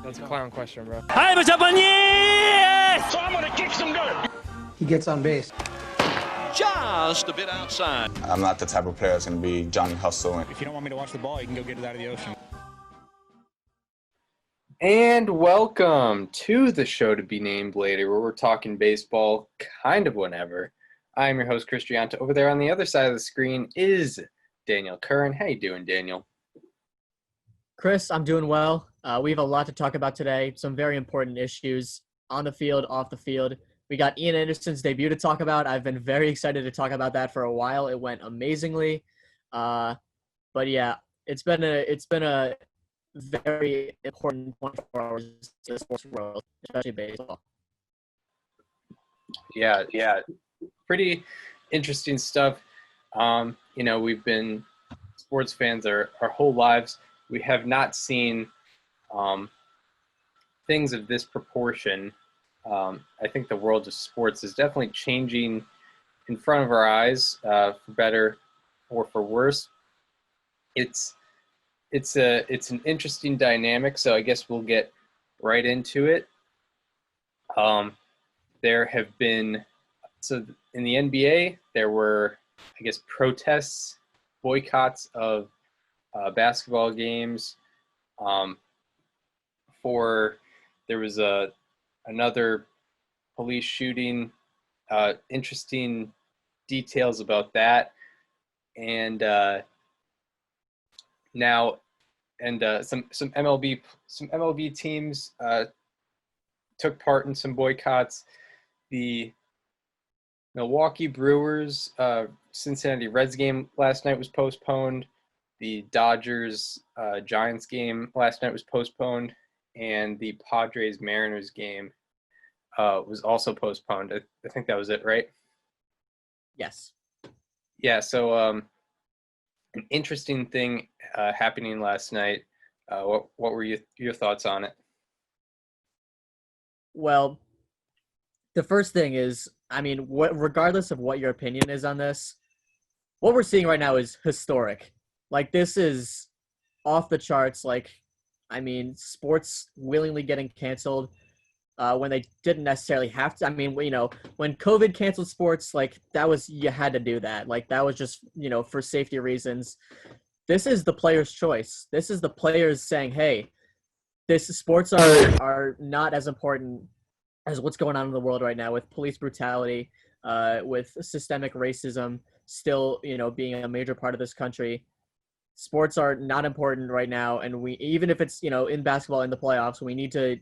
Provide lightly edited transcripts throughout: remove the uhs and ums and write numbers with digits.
That's a clown question, bro. Hi, what's up on you? So I'm gonna kick some dirt. He gets on base. Just a bit outside. I'm not the type of player that's going to be Johnny Hustle. If you don't want me to watch the ball, you can go get it out of the ocean. And welcome to the show to be named later, where we're talking baseball kind of whenever. I'm your host, Chris Giolito. Over there on the other side of the screen is Daniel Curran. How you doing, Daniel? Chris, I'm doing well. We have a lot to talk about today. Some very important issues on the field, off the field. We got Ian Anderson's debut to talk about. I've been very excited to talk about that for a while. It went amazingly. But yeah, it's been a very important 24 hours in the sports world, especially baseball. Yeah, pretty interesting stuff. We've been sports fans our whole lives. We have not seen things of this proportion. I think the world of sports is definitely changing in front of our eyes, for better or for worse. It's an interesting dynamic, so I guess we'll get right into it. There have been, so in the NBA, there were, I guess, protests, boycotts of basketball games. There was another police shooting, interesting details about that. And some MLB teams took part in some boycotts. The Milwaukee Brewers Cincinnati Reds game last night was postponed. The Dodgers Giants game last night was postponed, and the Padres Mariners game was also postponed. I think that was it, right? Yes. Yeah. So an interesting thing happening last night. What were your thoughts on it? Well, the first thing is, regardless of what your opinion is on this, what we're seeing right now is historic. Like, this is off the charts. Sports willingly getting canceled when they didn't necessarily have to. When COVID canceled sports, you had to do that. That was just, for safety reasons. This is the player's choice. This is the players saying, hey, sports are not as important as what's going on in the world right now with police brutality, with systemic racism still, being a major part of this country. Sports are not important right now, and even if it's, in basketball in the playoffs, we need to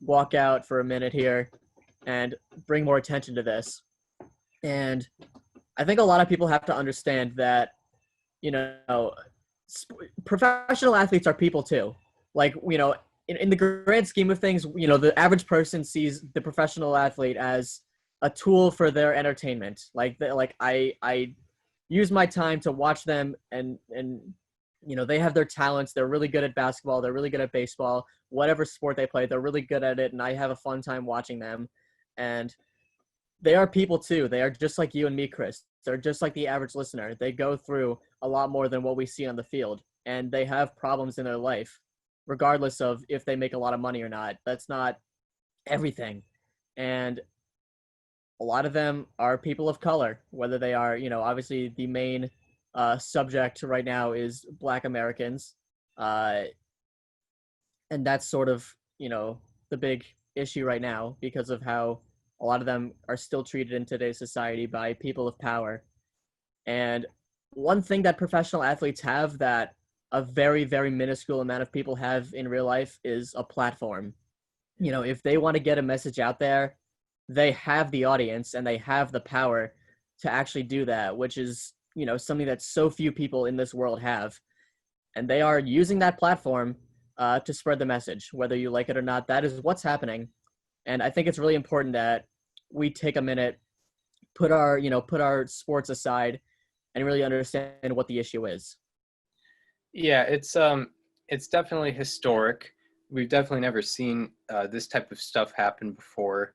walk out for a minute here and bring more attention to this. And I think a lot of people have to understand that, professional athletes are people too. In the grand scheme of things, the average person sees the professional athlete as a tool for their entertainment. I use my time to watch them and they have their talents. They're really good at basketball. They're really good at baseball. Whatever sport they play, they're really good at it, and I have a fun time watching them. And they are people too. They are just like you and me, Chris. They're just like the average listener. They go through a lot more than what we see on the field, and they have problems in their life, regardless of if they make a lot of money or not. That's not everything. And a lot of them are people of color, whether they are, obviously the main subject right now is Black Americans. And that's sort of, the big issue right now because of how a lot of them are still treated in today's society by people of power. And one thing that professional athletes have that a very, very minuscule amount of people have in real life is a platform. If they want to get a message out there, they have the audience and they have the power to actually do that, which is, something that so few people in this world have. And they are using that platform to spread the message, whether you like it or not. That is what's happening. And I think it's really important that we take a minute, put our sports aside and really understand what the issue is. Yeah, it's definitely historic. We've definitely never seen this type of stuff happen before,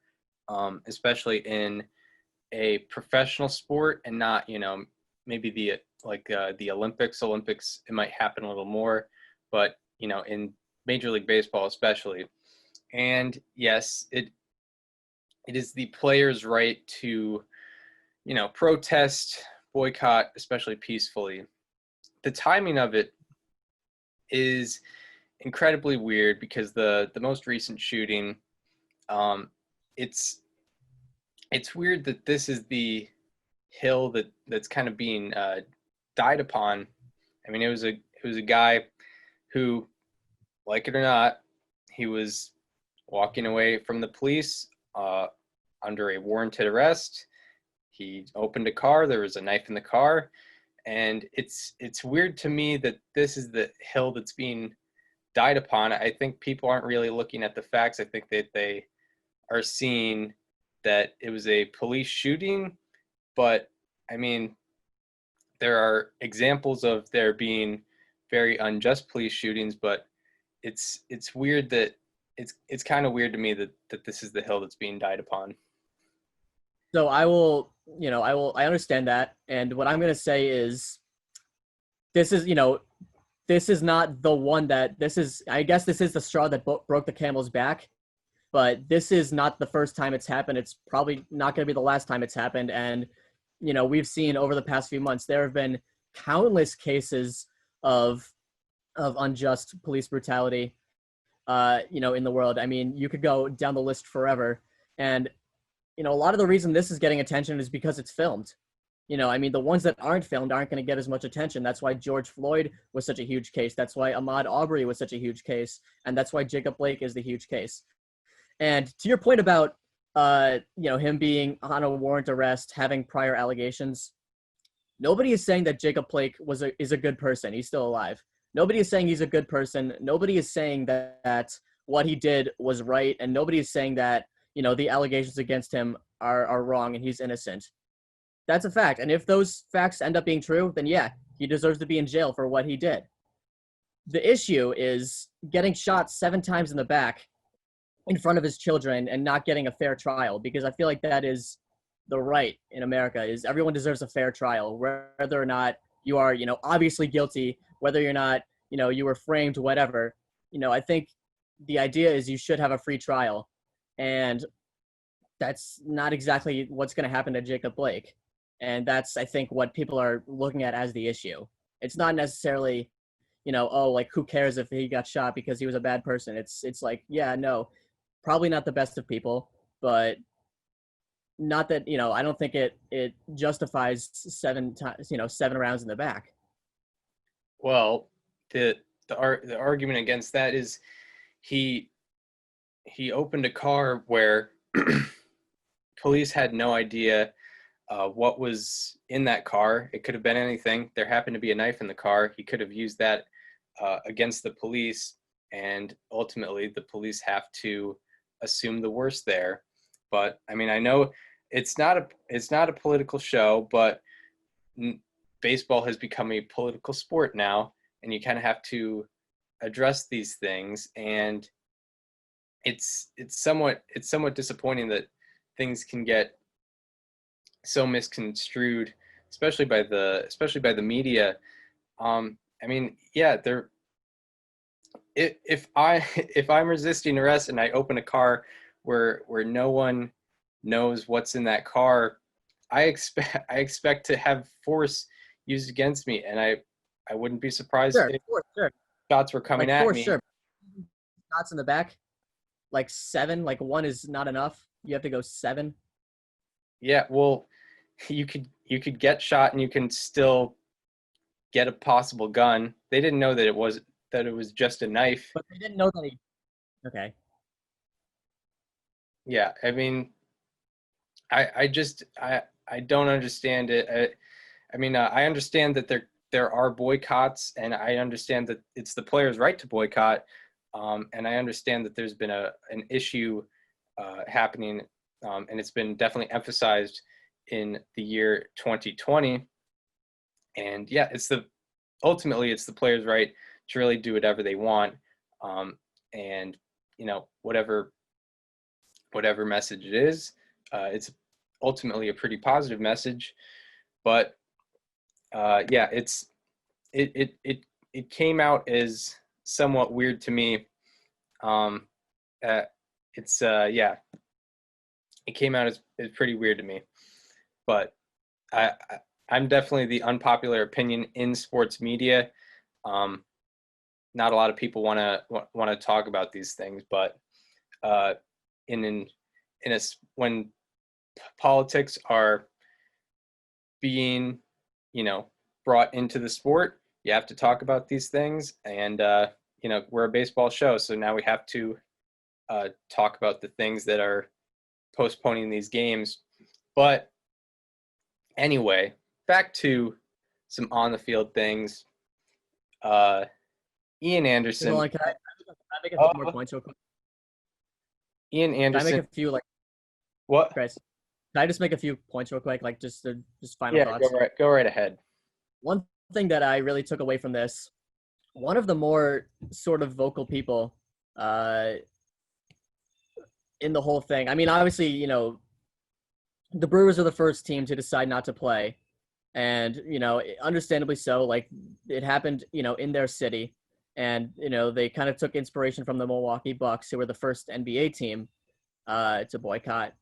especially in a professional sport and not, maybe the Olympics. Olympics, it might happen a little more, but, in Major League Baseball especially, And yes, it is the player's right to, protest, boycott, especially peacefully. The timing of it is incredibly weird because the most recent shooting, it's weird that this is the hill that's kind of being died upon. I mean, it was a guy who, like it or not, he was walking away from the police under a warranted arrest. He opened a car. There was a knife in the car. And it's weird to me that this is the hill that's being died upon. I think people aren't really looking at the facts. I think that they are seeing that it was a police shooting. But, I mean, there are examples of there being very unjust police shootings, but it's weird that it's kind of weird to me that this is the hill that's being died upon. So I understand that. And what I'm going to say is this is not the one I guess this is the straw that broke the camel's back, but this is not the first time it's happened. It's probably not going to be the last time it's happened. And, we've seen over the past few months, there have been countless cases of unjust police brutality, in the world. I mean, you could go down the list forever. And, a lot of the reason this is getting attention is because it's filmed. I mean, the ones that aren't filmed aren't going to get as much attention. That's why George Floyd was such a huge case. That's why Ahmaud Arbery was such a huge case. And that's why Jacob Blake is the huge case. And to your point about, him being on a warrant arrest, having prior allegations, nobody is saying that Jacob Blake is a good person. He's still alive. Nobody is saying he's a good person. Nobody is saying that what he did was right. And nobody is saying that, the allegations against him are wrong and he's innocent. That's a fact. And if those facts end up being true, then yeah, he deserves to be in jail for what he did. The issue is getting shot 7 times in the back in front of his children and not getting a fair trial, because I feel like that is the right in America, is everyone deserves a fair trial, whether or not you are, obviously guilty, whether you're not, you were framed, whatever. I think the idea is you should have a free trial. And that's not exactly what's going to happen to Jacob Blake. And that's, I think, what people are looking at as the issue. It's not necessarily, who cares if he got shot because he was a bad person. It's like, yeah, no, probably not the best of people, but not that, I don't think it justifies 7 rounds in the back. Well, the argument against that is he opened a car where police had no idea what was in that car. It could have been anything. There happened to be a knife in the car. He could have used that against the police, and ultimately the police have to assume the worst there. But I mean, I know it's not a political show, but baseball has become a political sport now, and you kind of have to address these things. And it's somewhat disappointing that things can get so misconstrued, especially by the media. I mean, yeah, if I'm resisting arrest and I open a car where no one knows what's in that car, I expect to have force used against me, and I wouldn't be surprised if shots were coming at me. Sure. Shots in the back, like 7, like 1 is not enough. You have to go 7. Yeah, well, you could get shot and you can still get a possible gun. They didn't know that it was just a knife. But they didn't know that he. Okay. Yeah, I mean, I don't understand it. I mean, I understand that there are boycotts, and I understand that it's the player's right to boycott, and I understand that there's been an issue happening, and it's been definitely emphasized in the year 2020. And yeah, ultimately it's the player's right to really do whatever they want, and whatever message it is, it's ultimately a pretty positive message. But yeah, it came out as somewhat weird to me. it's yeah, it came out as pretty weird to me. But I'm definitely the unpopular opinion in sports media. Not a lot of people want to talk about these things, but when politics are being, brought into the sport, you have to talk about these things. And we're a baseball show, so now we have to talk about the things that are postponing these games. But anyway, back to some on the field things. Ian Anderson. Hold on, can I make a few more points real quick? Ian Anderson. Can I make a few what? Chris, can I just make a few points real quick, just final thoughts? Go right ahead. One thing that I really took away from this, one of the more sort of vocal people in the whole thing. I mean, obviously, the Brewers are the first team to decide not to play, and understandably so. Like, it happened, in their city, and they kind of took inspiration from the Milwaukee Bucks, who were the first NBA team to boycott.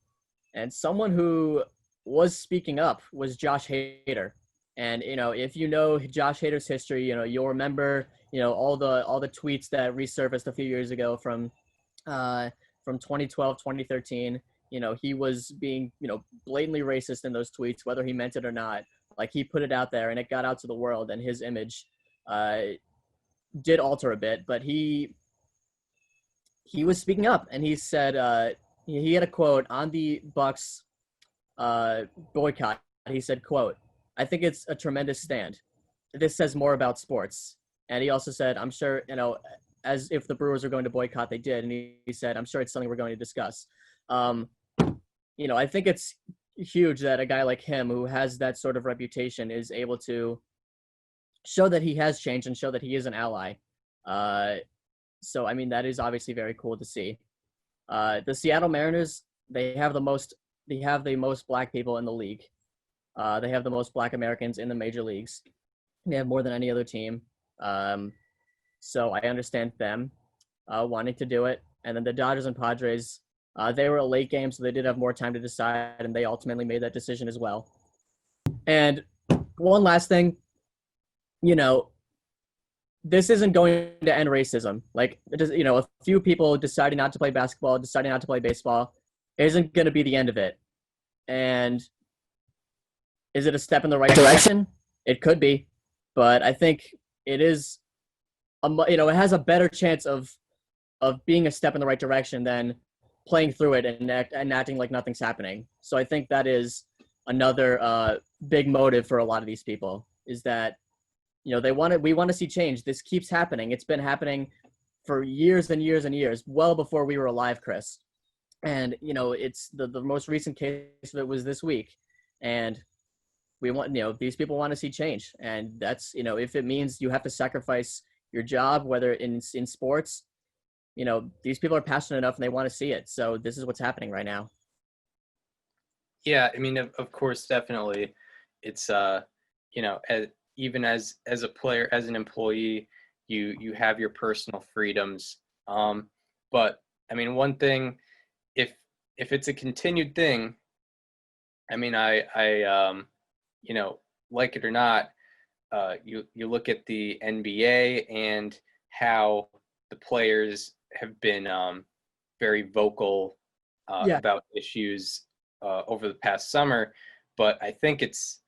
And someone who was speaking up was Josh Hader. And if you know Josh Hader's history, you'll remember all the tweets that resurfaced a few years ago from 2012, 2013. He was being blatantly racist in those tweets, whether he meant it or not. Like, he put it out there, and it got out to the world, and his image did alter a bit. But he was speaking up, and he said he had a quote on the Bucks boycott. He said, quote, "I think it's a tremendous stand. This says more about sports." And he also said, "I'm sure, as if the Brewers are going to boycott, they did." And he said, "I'm sure it's something we're going to discuss." I think it's huge that a guy like him, who has that sort of reputation, is able to show that he has changed and show that he is an ally. So, I mean, that is obviously very cool to see. The Seattle Mariners, they have the most black people in the league. They have the most black Americans in the major leagues. They have more than any other team. So I understand them wanting to do it. And then the Dodgers and Padres, they were a late game, so they did have more time to decide, and they ultimately made that decision as well. And one last thing, this isn't going to end racism. Like, a few people deciding not to play basketball, deciding not to play baseball, isn't going to be the end of it. And is it a step in the right direction? It could be, but I think it is. It has a better chance of being a step in the right direction than playing through it and acting like nothing's happening. So I think that is another big motive for a lot of these people, is that we want to see change. This keeps happening. It's been happening for years and years and years, well before we were alive, Chris. And it's the most recent case of it was this week, and we want these people want to see change, and that's if it means you have to sacrifice your job, whether in sports, these people are passionate enough and they want to see it. So this is what's happening right now. Yeah, I mean, of course, definitely, it's even as a player, as an employee, you have your personal freedoms. But I mean, one thing, if it's a continued thing, I mean, I like it or not, you look at the NBA and how the players have been very vocal about issues over the past summer, but I think it's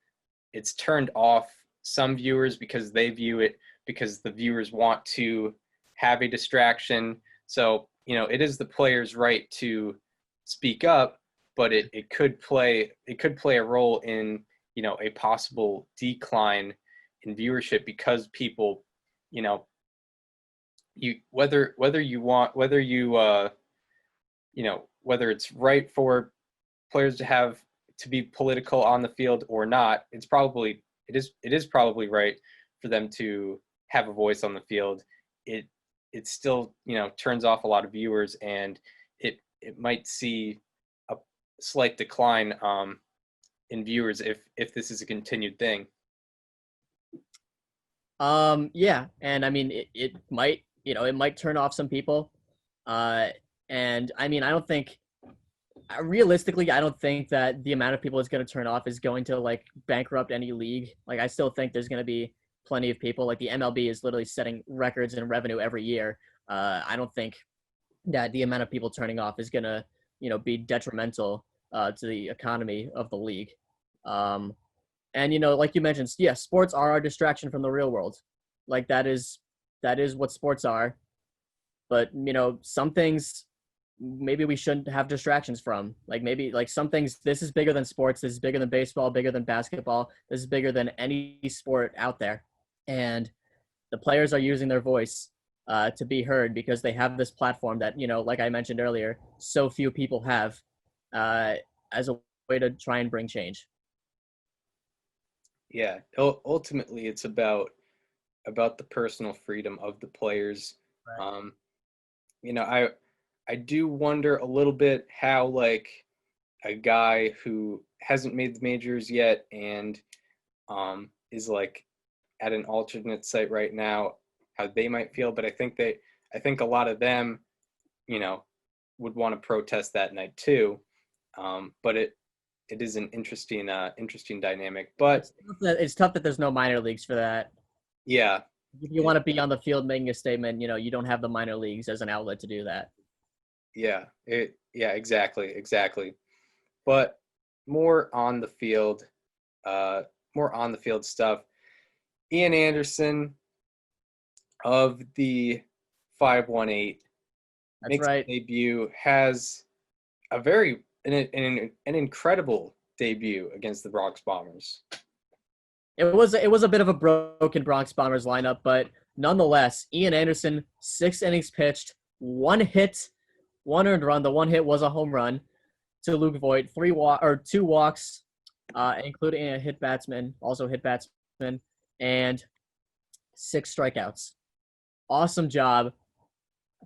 turned off some viewers because they view it because the viewers want to have a distraction. So it is the player's right to speak up, but it could play a role in a possible decline in viewership because people whether it's right for players to be political on the field or not, it is probably right for them to have a voice on the field. It still turns off a lot of viewers, and it might see a slight decline in viewers if this is a continued thing. Yeah, and I mean it might it might turn off some people, and And I mean, realistically, I don't think that the amount of people it's going to turn off is going to like bankrupt any league. Like, I still think there's going to be plenty of people. Like, the MLB is literally setting records in revenue every year. I don't think that the amount of people turning off is going to, be detrimental to the economy of the league. And, like you mentioned, yeah, sports are our distraction from the real world. Like, that is what sports are. But, some things maybe we shouldn't have distractions from. Like, maybe like some things, this is bigger than sports. This is bigger than baseball, bigger than basketball. This is bigger than any sport out there. And the players are using their voice to be heard because they have this platform that, like I mentioned earlier, so few people have as a way to try and bring change. Yeah, ultimately it's about the personal freedom of the players. Right. I do wonder a little bit how, like, a guy who hasn't made the majors yet and is like at an alternate site right now, how they might feel. But I think a lot of them, would want to protest that night too. But it is an interesting dynamic. But it's tough that there's no minor leagues for that. yeah, If you want to be on the field making a statement, you don't have the minor leagues as an outlet to do that. yeah, exactly. But more on the field stuff. Ian Anderson of the 518 makes right. a debut, has an incredible debut against the Bronx Bombers. It was a bit of a broken Bronx Bombers lineup, but nonetheless, Ian Anderson, 6 innings pitched, 1 hit, 1 earned run. The 1 hit was a home run to Luke Voigt, 2 walks, including a hit batsman, and 6 strikeouts. Awesome job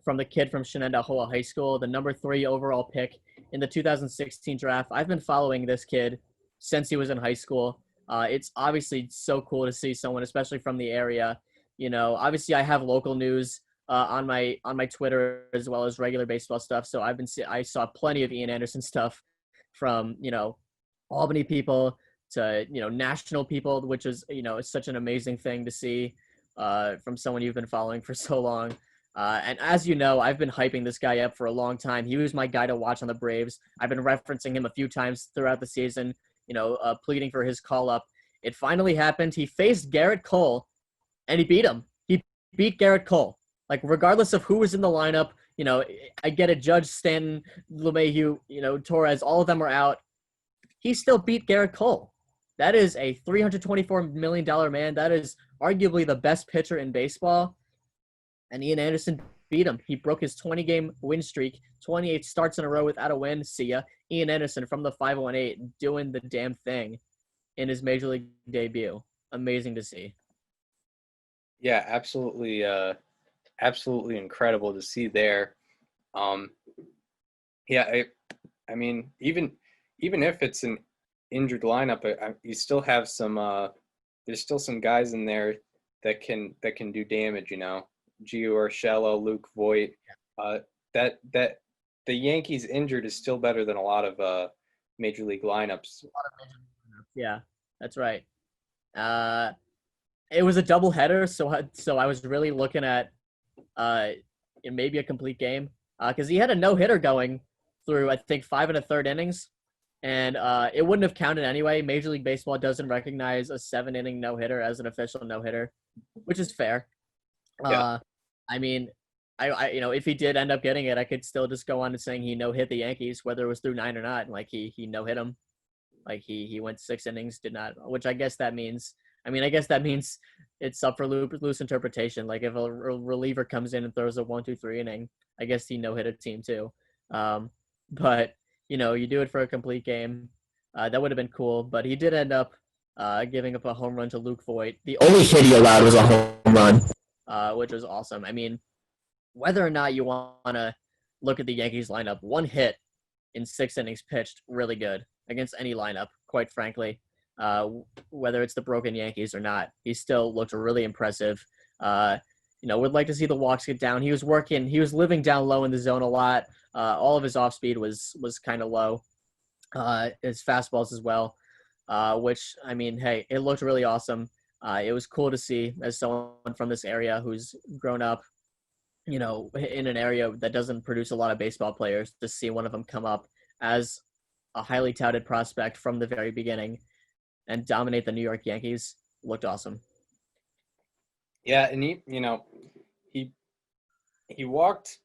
from the kid from Shenandoah High School, the number 3 overall pick in the 2016 draft. I've been following this kid since he was in high school. It's obviously so cool to see someone, especially from the area. Obviously I have local news on my Twitter as well as regular baseball stuff. So I saw plenty of Ian Anderson stuff from, Albany people to, national people, which is, it's such an amazing thing to see from someone you've been following for so long. And as you know, I've been hyping this guy up for a long time. He was my guy to watch on the Braves. I've been referencing him a few times throughout the season, pleading for his call up. It finally happened. He faced Gerrit Cole, and he beat him. He beat Gerrit Cole. Like, regardless of who was in the lineup, I get it, Judge, Stanton, LeMahieu, Torres, all of them are out. He still beat Gerrit Cole. That is a $324 million man. That is arguably the best pitcher in baseball. And Ian Anderson beat him. He broke his 20-game win streak, 28 starts in a row without a win. See ya. Ian Anderson from the 518 doing the damn thing in his major league debut. Amazing to see. Yeah, absolutely incredible to see there. Yeah, I mean, even if it's an injured lineup, you still have some. There's still some guys in there that can do damage. Gio Urshela, Luke Voigt. That the Yankees injured is still better than a lot of major league lineups. Yeah, that's right. It was a doubleheader, so I was really looking at maybe a complete game because he had a no-hitter going through, I think, 5 1/3 innings, and it wouldn't have counted anyway. Major League Baseball doesn't recognize a 7-inning no-hitter as an official no-hitter, which is fair. Yeah. I mean, I if he did end up getting it, I could still just go on and saying he no-hit the Yankees, whether it was through 9 or not, and like he no-hit them. Like he went 6 innings, did not, which I guess that means it's up for loose interpretation. Like if a reliever comes in and throws a 1-2-3 inning, I guess he no-hit a team too. But you do it for a complete game. That would have been cool, but he did end up giving up a home run to Luke Voigt. The only hit he allowed was a home run, which was awesome. I mean, whether or not you want to look at the Yankees lineup, 1 hit in 6 innings pitched, really good against any lineup, quite frankly. Whether it's the broken Yankees or not, he still looked really impressive. would like to see the walks get down. He was living down low in the zone a lot. All of his off speed was kind of low. His fastballs as well, which, I mean, hey, it looked really awesome. It was cool to see as someone from this area who's grown up, in an area that doesn't produce a lot of baseball players, to see one of them come up as a highly touted prospect from the very beginning and dominate the New York Yankees looked awesome. Yeah, and he walked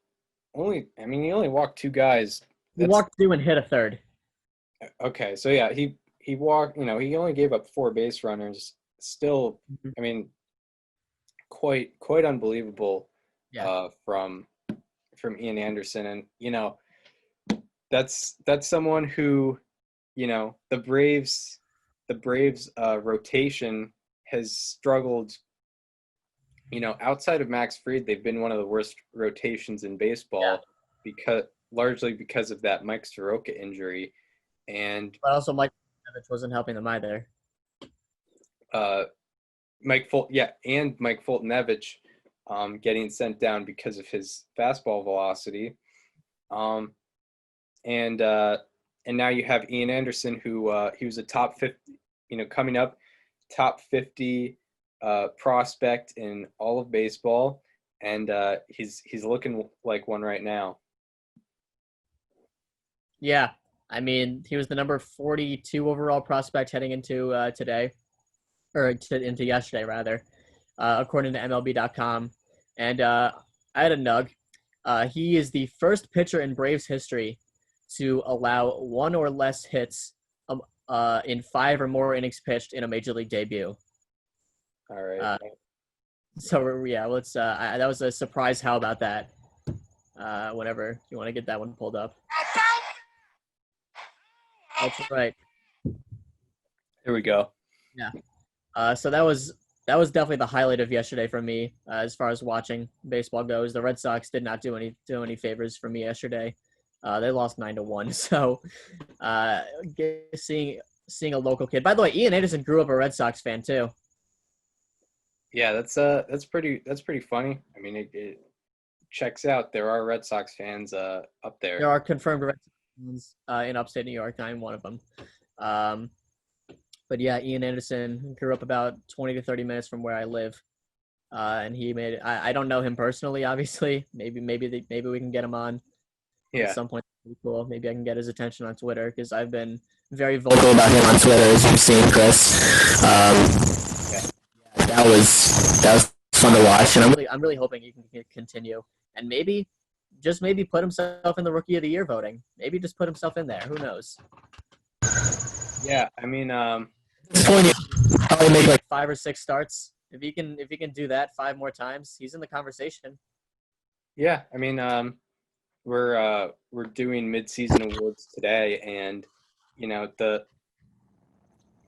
he only walked two guys. He walked two and hit a third. Okay, so yeah, he walked, he only gave up 4 base runners. Still, I mean, quite unbelievable from Ian Anderson. And, that's someone who, the Braves rotation has struggled. Outside of Max Fried, they've been one of the worst rotations in baseball largely because of that Mike Soroka injury. And but also Mike wasn't helping them either. Mike Fultonevich getting sent down because of his fastball velocity. And now you have Ian Anderson, who he was a top 50, coming up top 50 prospect in all of baseball, and he's looking like one right now. Yeah, I mean, he was the number 42 overall prospect heading into into yesterday, rather, according to MLB.com. And I had a nug. He is the first pitcher in Braves history to allow 1 or less hits in 5 or more innings pitched in a major league debut. All right. So yeah, let's. That was a surprise. How about that? Whenever you want to get that one pulled up. That's right. Here we go. Yeah. So that was definitely the highlight of yesterday for me as far as watching baseball goes. The Red Sox did not do any favors for me yesterday. They lost 9-1. So seeing a local kid. By the way, Ian Anderson grew up a Red Sox fan too. Yeah, that's pretty funny. I mean, it checks out. There are Red Sox fans up there. There are confirmed Red Sox fans in upstate New York. I'm one of them. But yeah, Ian Anderson grew up about 20 to 30 minutes from where I live, and he made it. I don't know him personally, obviously. Maybe we can get him on at some point. That'd be cool. Maybe I can get his attention on Twitter, because I've been very vocal about him on Twitter, as you've seen, Chris. That was fun to watch, and I'm really hoping he can continue, and maybe put himself in the Rookie of the Year voting. Maybe just put himself in there. Who knows? Yeah, I mean, at this point, he'll probably make like 5 or 6 starts. If he can do that 5 more times, he's in the conversation. Yeah, I mean, we're doing midseason awards today, and the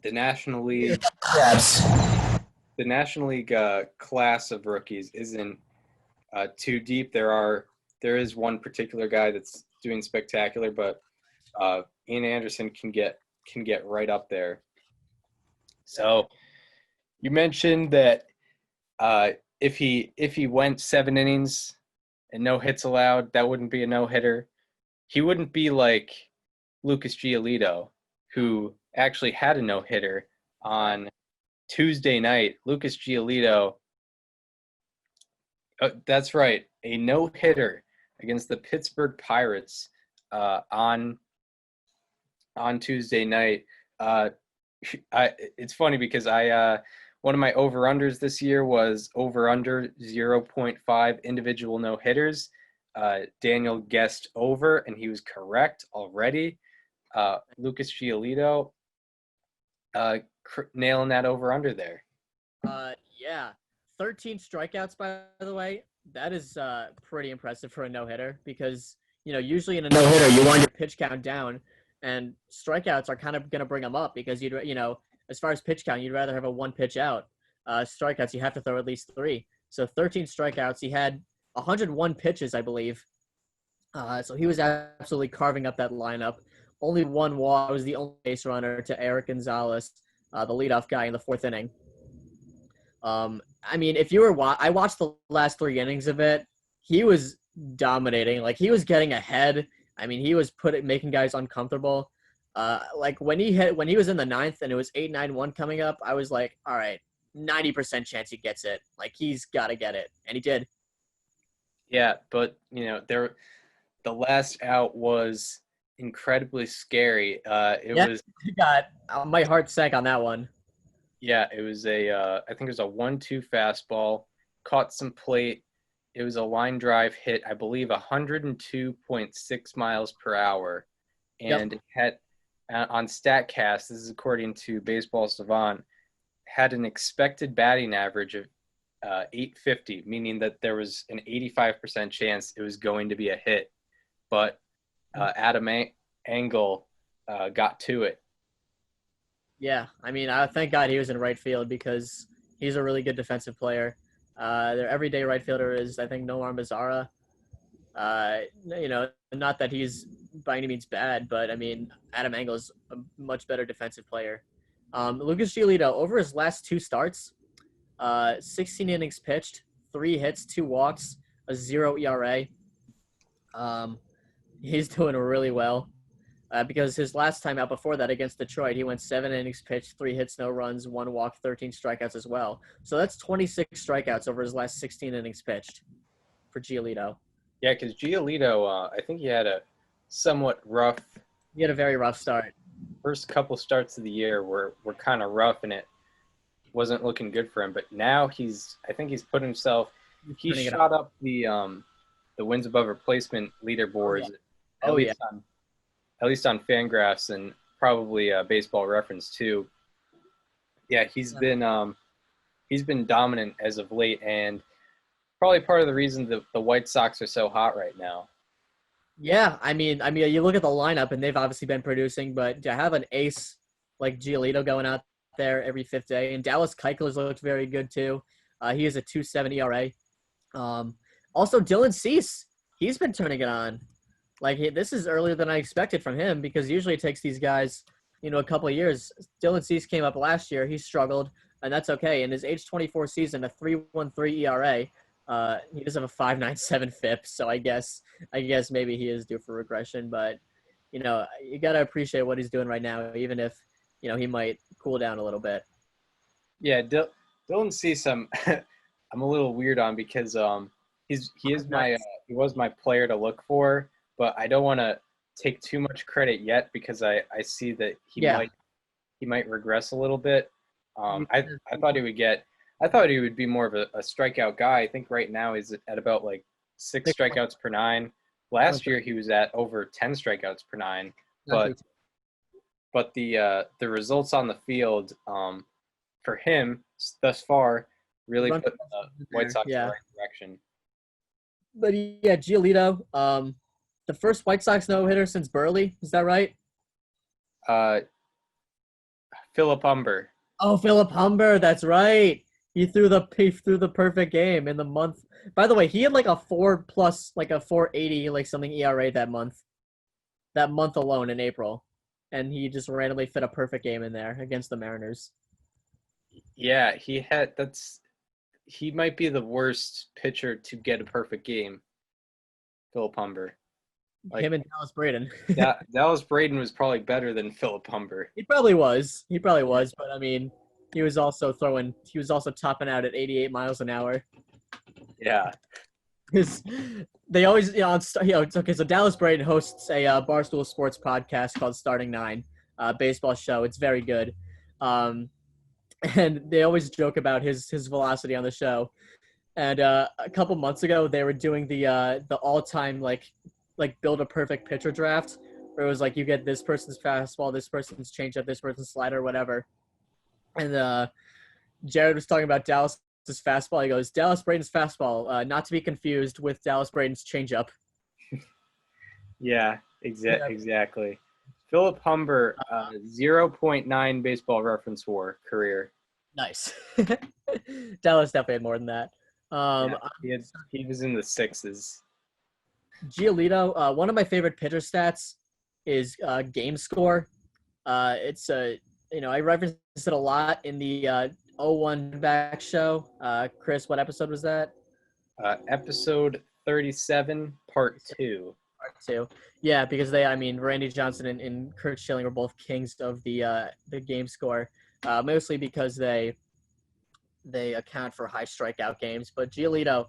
National League. The National League class of rookies isn't too deep. There is one particular guy that's doing spectacular, but Ian Anderson can get right up there. So you mentioned that if he went 7 innings and no hits allowed, that wouldn't be a no-hitter. He wouldn't be like Lucas Giolito, who actually had a no-hitter on Tuesday night. Lucas Giolito, that's right, a no-hitter against the Pittsburgh Pirates on Tuesday night. It's funny because one of my over-unders this year was over-under 0.5 individual no-hitters. Daniel guessed over, and he was correct already. Lucas Giolito nailing that over-under there. Yeah. 13 strikeouts, by the way. That is pretty impressive for a no-hitter, because, usually in a no-hitter, you want your pitch count down, and strikeouts are kind of going to bring them up, because as far as pitch count, you'd rather have a 1 pitch out. Strikeouts, you have to throw at least 3. So 13 strikeouts. He had 101 pitches, I believe. So he was absolutely carving up that lineup. Only 1 walk. Was the only base runner to Eric Gonzalez, the leadoff guy in the 4th inning. I mean, if you were I watched the last 3 innings of it. He was dominating. Like, he was getting ahead. I mean, he was making guys uncomfortable. Like when he was in the ninth and it was 8-9-1 coming up, I was like, all right, 90% chance he gets it. Like, he's got to get it, and he did. Yeah, but the last out was incredibly scary. It was He got my heart sank on that one. Yeah, it was I think it was a 1-2 fastball, caught some plate. It was a line drive hit, I believe 102.6 miles per hour. And it had, on StatCast, this is according to Baseball Savant, had an expected batting average of 850, meaning that there was an 85% chance it was going to be a hit. But Adam Engel got to it. Yeah, I mean, thank God he was in right field because he's a really good defensive player. Their everyday right fielder is, I think, Nomar Mazara. Not that he's by any means bad, but I mean, Adam Engel's a much better defensive player. Lucas Giolito, over his last 2 starts, 16 innings pitched, 3 hits, 2 walks, a 0 ERA. He's doing really well. Because his last time out before that against Detroit, he went 7 innings pitched, 3 hits, no runs, 1 walk, 13 strikeouts as well. So that's 26 strikeouts over his last 16 innings pitched for Giolito. Yeah, because Giolito, I think he had a somewhat rough. He had a very rough start. First couple starts of the year were kind of rough, and it wasn't looking good for him. But now I think he's put himself. He shot up the wins above replacement leaderboards. At least on Fangraphs and probably Baseball Reference too. Yeah, he's been dominant as of late, and probably part of the reason the White Sox are so hot right now. Yeah, I mean, you look at the lineup, and they've obviously been producing, but to have an ace like Giolito going out there every 5th day, and Dallas Keuchler's looked very good too. He has a 2.7 ERA. Also, Dylan Cease, he's been turning it on. Like, this is earlier than I expected from him because usually it takes these guys, a couple of years. Dylan Cease came up last year. He struggled, and that's okay. In his age 24 season, a 3.13 ERA, he does have a 5.97 FIP. So I guess maybe he is due for regression. But, you got to appreciate what he's doing right now, even if, he might cool down a little bit. Yeah, Dylan Cease, I'm a little weird on because he was my player to look for. But I don't want to take too much credit yet because I see that he might regress a little bit. I thought he would be more of a strikeout guy. I think right now he's at about like 6 strikeouts per 9. Last year he was at over 10 strikeouts per 9. But the results on the field for him thus far really put the White Sox in the right direction. But yeah, Giolito. The first White Sox no-hitter since Burley, is that right? Philip Humber. Oh, Philip Humber, that's right. He threw the perfect game in the month. By the way, he had like a 4+, like a 4.80, like something ERA that month alone in April, and he just randomly fit a perfect game in there against the Mariners. Yeah, he might be the worst pitcher to get a perfect game. Philip Humber. Like, him and Dallas Braden. Dallas Braden was probably better than Philip Humber. He probably was, but I mean, he was also topping out at 88 miles an hour. Yeah. Because they always, it's okay. So Dallas Braden hosts a Barstool Sports podcast called Starting 9, baseball show. It's very good. And they always joke about his velocity on the show. And a couple months ago, they were doing the all-time like build a perfect pitcher draft, where it was like you get this person's fastball, this person's changeup, this person's slider, whatever. And Jared was talking about Dallas' fastball. He goes, Dallas Braden's fastball, not to be confused with Dallas Braden's changeup. Yeah, exactly. Philip Humber, 0.9 Baseball Reference WAR career. Nice. Dallas definitely had more than that. He was in the 6s. Giolito, one of my favorite pitcher stats is game score. It's I reference it a lot in the 01 back show. Chris, what episode was that? Episode 37, part 2. Part 2. Yeah, because Randy Johnson and Kurt Schilling were both kings of the game score, mostly because they account for high strikeout games. But Giolito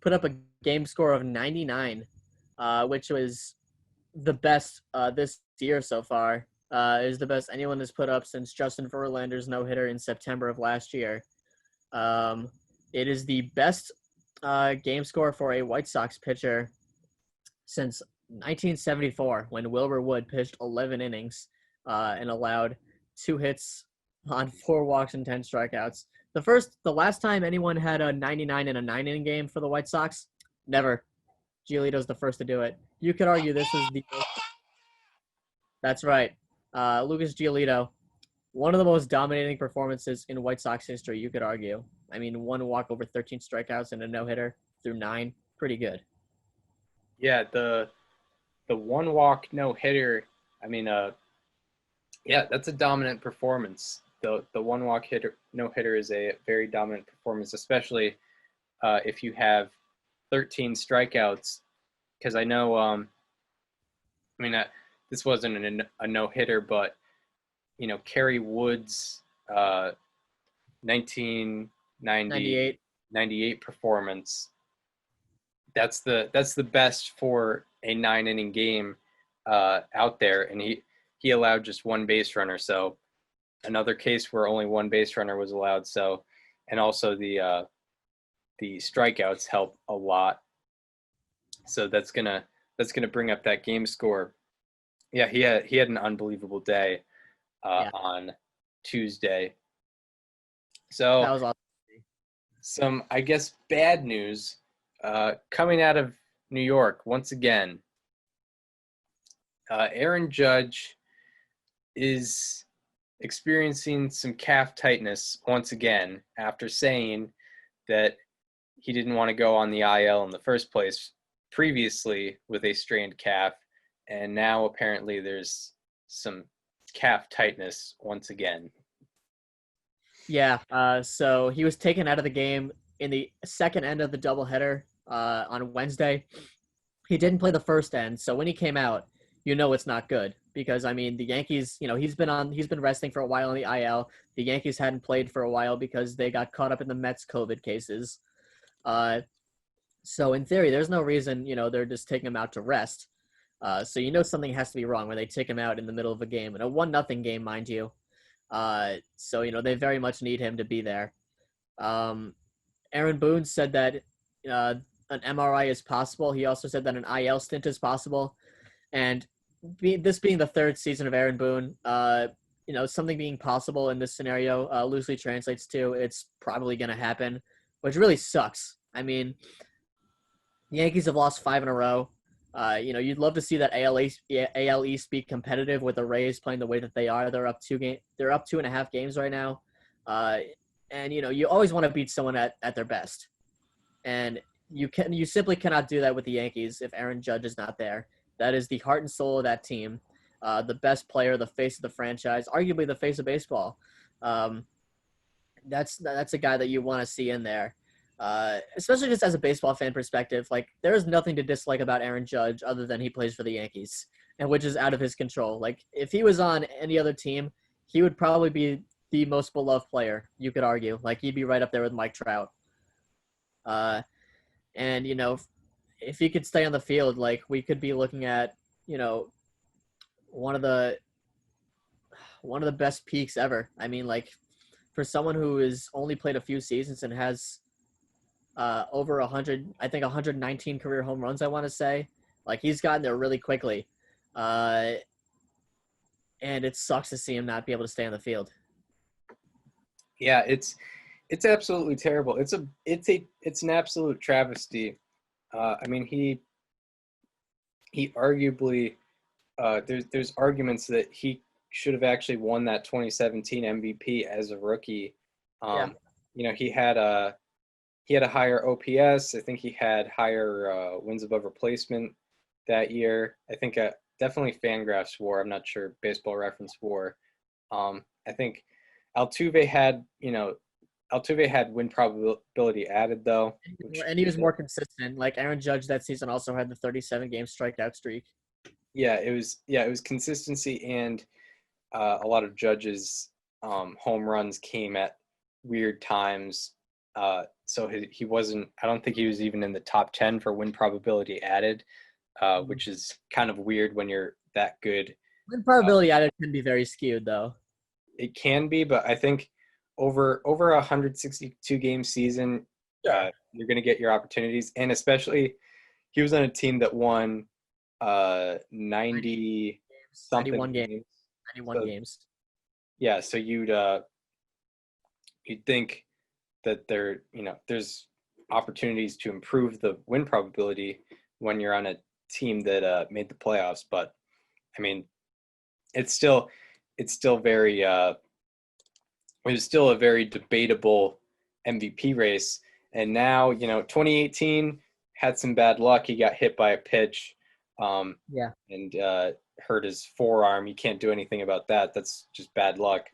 put up a game score of 99, which was the best this year so far. Is the best anyone has put up since Justin Verlander's no-hitter in September of last year. It is the best game score for a White Sox pitcher since 1974, when Wilbur Wood pitched 11 innings and allowed 2 hits on 4 walks and 10 strikeouts. The last time anyone had a 99 in a 9-inning game for the White Sox, never. Giolito's the first to do it. You could argue this is the. That's right. Lucas Giolito, one of the most dominating performances in White Sox history, you could argue. 1 walk over 13 strikeouts and a no-hitter through 9. Pretty good. Yeah, the 1 walk no-hitter, that's a dominant performance. The 1 walk no-hitter is a very dominant performance, especially if you have 13 strikeouts, because I know this wasn't a no-hitter, but Kerry Wood's 1998 performance, that's the best for a 9-inning game out there, and he allowed just 1 base runner. So another case where only 1 base runner was allowed. So, and also the strikeouts help a lot. So that's gonna bring up that game score. Yeah, he had an unbelievable day on Tuesday. So That was awesome. Some, I guess, bad news coming out of New York once again. Aaron Judge is experiencing some calf tightness once again after saying that he didn't want to go on the IL in the first place previously with a strained calf, and now apparently there's some calf tightness once again. Yeah, so he was taken out of the game in the second end of the doubleheader on Wednesday. He didn't play the first end, so when he came out, it's not good, because the Yankees, he's been resting for a while in the IL. The Yankees hadn't played for a while because they got caught up in the Mets COVID cases. So in theory, there's no reason, they're just taking him out to rest. So something has to be wrong when they take him out in the middle of a game, and a 1-0 game, mind you. So they very much need him to be there. Aaron Boone said that an MRI is possible. He also said that an IL stint is possible. And this being the 3rd season of Aaron Boone, something being possible in this scenario loosely translates to it's probably going to happen, which really sucks. The Yankees have lost 5 in a row. You'd love to see that AL East be competitive with the Rays playing the way that they are. They're up 2.5 games right now. And you always want to beat someone at their best. And you simply cannot do that with the Yankees if Aaron Judge is not there. That is the heart and soul of that team. The best player, the face of the franchise, arguably the face of baseball. That's a guy that you want to see in there. Especially just as a baseball fan perspective, there is nothing to dislike about Aaron Judge other than he plays for the Yankees, and which is out of his control. If he was on any other team, he would probably be the most beloved player, you could argue. He'd be right up there with Mike Trout. And if he could stay on the field, we could be looking at, one of the best peaks ever. For someone who has only played a few seasons and has over 119 career home runs, I want to say. He's gotten there really quickly. And it sucks to see him not be able to stay on the field. Yeah, it's absolutely terrible. It's an absolute travesty. He arguably there's arguments that he should have actually won that 2017 MVP as a rookie. He had a higher OPS. I think he had higher wins above replacement that year. I think definitely Fangraphs WAR. I'm not sure Baseball Reference WAR. I think Altuve had Altuve had win probability added though, And he was more consistent. Like Aaron Judge that season also had the 37-game strikeout streak. it was consistency, and a lot of Judge's home runs came at weird times. So he wasn't. I don't think he was even in the top 10 for win probability added, which is kind of weird when you're that good. Win probability added can be very skewed though. It can be, but I think over a 162 game season, you're going to get your opportunities, and especially he was on a team that won 90 something 91 games. 91 games. Yeah, so you'd think that there's opportunities to improve the win probability when you're on a team that made the playoffs, but I mean, it's still very it was still a very debatable MVP race. And now, 2018 had some bad luck. He got hit by a pitch and hurt his forearm. You can't do anything about that. That's just bad luck.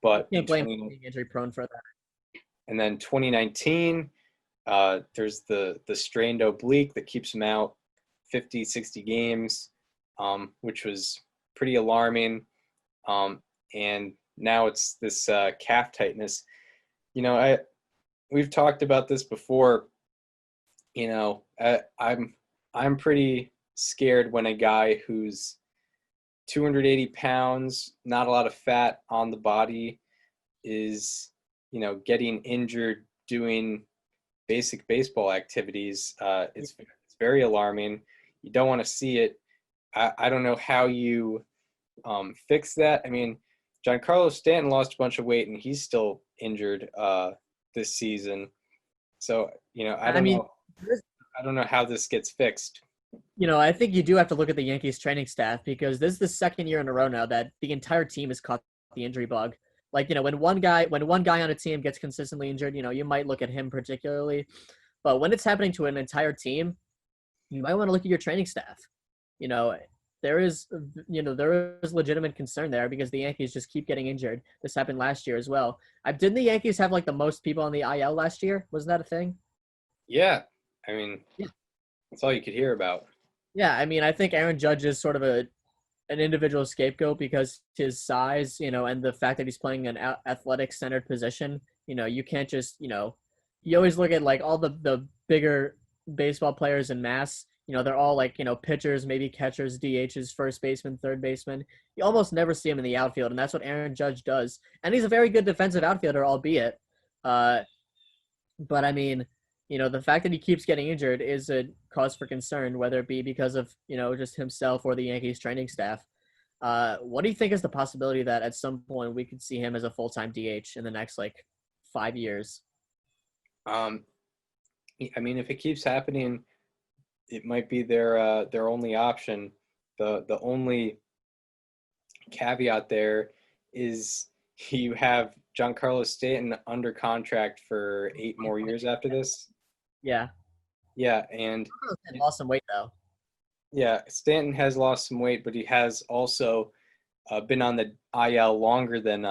But you can't blame being injury prone for that. And then 2019, there's the strained oblique that keeps him out 50, 60 games, which was pretty alarming. And now it's this calf tightness. We've talked about this before. I'm pretty scared when a guy who's 280 pounds, not a lot of fat on the body, is getting injured doing basic baseball activities. It's very alarming. You don't want to see it. I don't know how you fix that. I mean, Giancarlo Stanton lost a bunch of weight and he's still injured this season. So, I don't know how this gets fixed. I think you do have to look at the Yankees training staff, because this is the second year in a row now that the entire team has caught the injury bug. Like, when one guy on a team gets consistently injured, you might look at him particularly. But when it's happening to an entire team, you might want to look at your training staff. There is legitimate concern there because the Yankees just keep getting injured. This happened last year as well. Didn't the Yankees have like the most people on the IL last year? Wasn't that a thing? Yeah. I mean, that's all you could hear about. Yeah. I mean, I think Aaron Judge is sort of an individual scapegoat because his size, and the fact that he's playing an athletic centered position. You can't just, you always look at like all the bigger baseball players in mass. They're all like, pitchers, maybe catchers, DHs, first baseman, third baseman. You almost never see him in the outfield, and that's what Aaron Judge does. And he's a very good defensive outfielder, albeit. But I mean, the fact that he keeps getting injured is a cause for concern, whether it be because of, just himself or the Yankees training staff. What do you think is the possibility that at some point we could see him as a full-time DH in the next, 5 years? I mean, if it keeps happening, it might be their only option. The only caveat there is you have Giancarlo Stanton under contract for 8 more years after this. Yeah. Yeah, and he lost some weight though. Yeah, Stanton has lost some weight, but he has also been on the IL longer than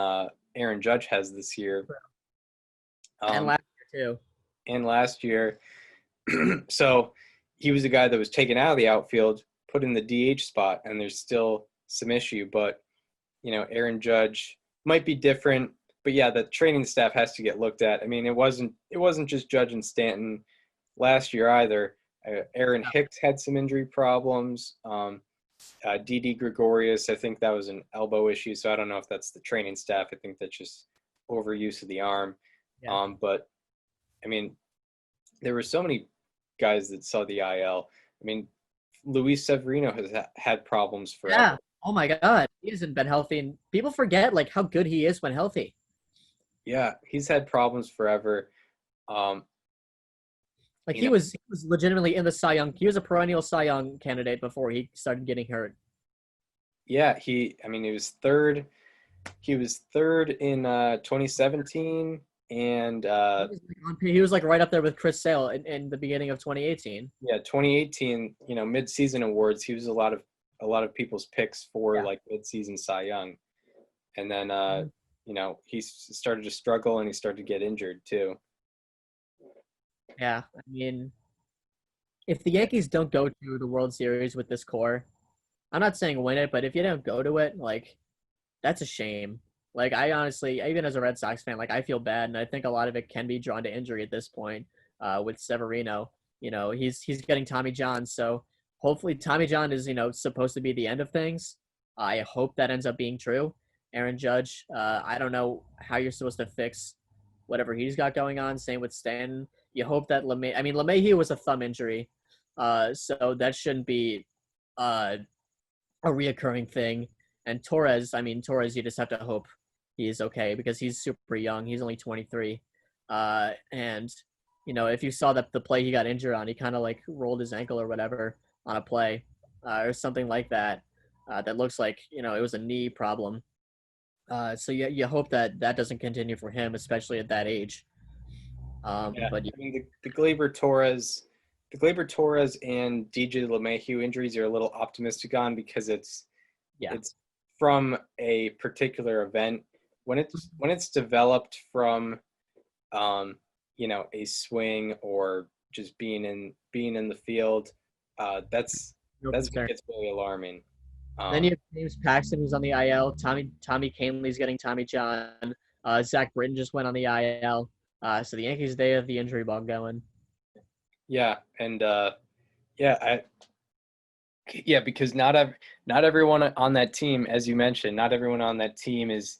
Aaron Judge has this year. And last year too. And last year. So he was a guy that was taken out of the outfield, put in the DH spot, and there's still some issue. But, Aaron Judge might be different. But, yeah, the training staff has to get looked at. I mean, it wasn't just Judge and Stanton last year either. Aaron Hicks had some injury problems. Didi Gregorius, I think that was an elbow issue. So I don't know if that's the training staff. I think that's just overuse of the arm. Yeah. But, I mean, there were so many guys that saw the IL. I mean, Luis Severino has had problems forever. Yeah. Oh my God, he hasn't been healthy, and people forget how good he is when healthy. Yeah, he's had problems forever. He was legitimately in the Cy Young. He was a perennial Cy Young candidate before he started getting hurt. Yeah, he was third. He was third in 2017. And he was right up there with Chris Sale in the beginning of 2018. Yeah, 2018, midseason awards. He was a lot of people's picks for midseason Cy Young. And then he started to struggle and he started to get injured too. Yeah, I mean, if the Yankees don't go to the World Series with this core, I'm not saying win it, but if you don't go to it, like, that's a shame. Like, I honestly, even as a Red Sox fan, like, I feel bad, and I think a lot of it can be drawn to injury at this point. With Severino, he's getting Tommy John, so hopefully Tommy John is supposed to be the end of things. I hope that ends up being true. Aaron Judge, I don't know how you're supposed to fix whatever he's got going on. Same with Stanton. You hope that LeMahieu was a thumb injury, so that shouldn't be a reoccurring thing. And Torres, you just have to hope he's okay because he's super young. He's only 23. And, if you saw that the play he got injured on, he kind of like rolled his ankle or whatever on a play or something like that. That looks like, it was a knee problem. So you hope that doesn't continue for him, especially at that age. But the Gleyber Torres and DJ LeMahieu injuries are a little optimistic on because it's from a particular event. When it's developed from, a swing or just being in the field, that's what gets really alarming. Then you have James Paxton, who's on the IL. Tommy Kahnle's getting Tommy John. Zach Britton just went on the IL. So the Yankees, they have the injury bug going. Yeah, and because not everyone on that team, as you mentioned, not everyone on that team is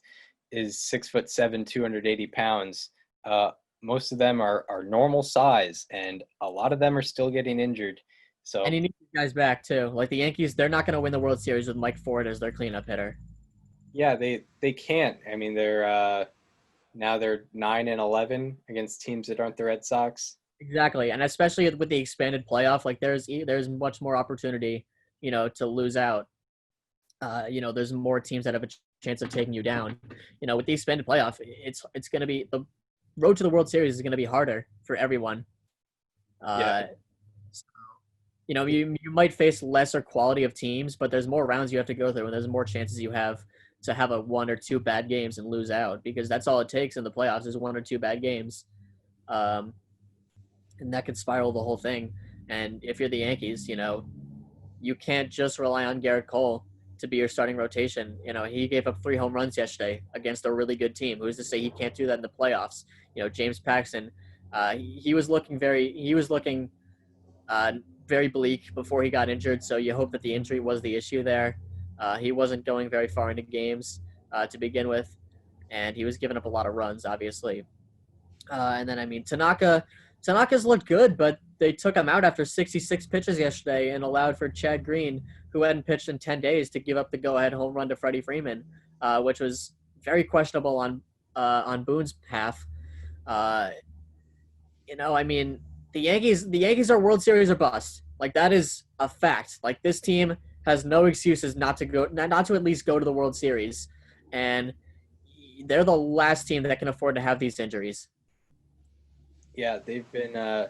6'7", 280 pounds. Most of them are normal size, and a lot of them are still getting injured. So, and you need these guys back too. Like the Yankees, they're not going to win the World Series with Mike Ford as their cleanup hitter. Yeah, they can't. I mean, they're 9-11 against teams that aren't the Red Sox. Exactly, and especially with the expanded playoff, like there's much more opportunity, to lose out. There's more teams that have a chance of taking you down. With the expanded playoff, it's going to be the road to the World Series is going to be harder for everyone. You might face lesser quality of teams, but there's more rounds you have to go through, and there's more chances you have to have a 1 or 2 bad games and lose out, because that's all it takes in the playoffs is 1 or 2 bad games. And that could spiral the whole thing. And if you're the Yankees, you can't just rely on Gerrit Cole to be your starting rotation. He gave up 3 home runs yesterday against a really good team. Who's to say he can't do that in the playoffs? James Paxton, he was looking very bleak before he got injured, so you hope that the injury was the issue there. He wasn't going very far into games to begin with, and he was giving up a lot of runs, obviously. And then, Tanaka's looked good, but they took him out after 66 pitches yesterday and allowed for Chad Green, who hadn't pitched in 10 days, to give up the go-ahead home run to Freddie Freeman, which was very questionable on Boone's behalf. The Yankees are World Series or bust. Like, that is a fact. Like, this team has no excuses not to at least go to the World Series, and they're the last team that can afford to have these injuries. Yeah, they've been.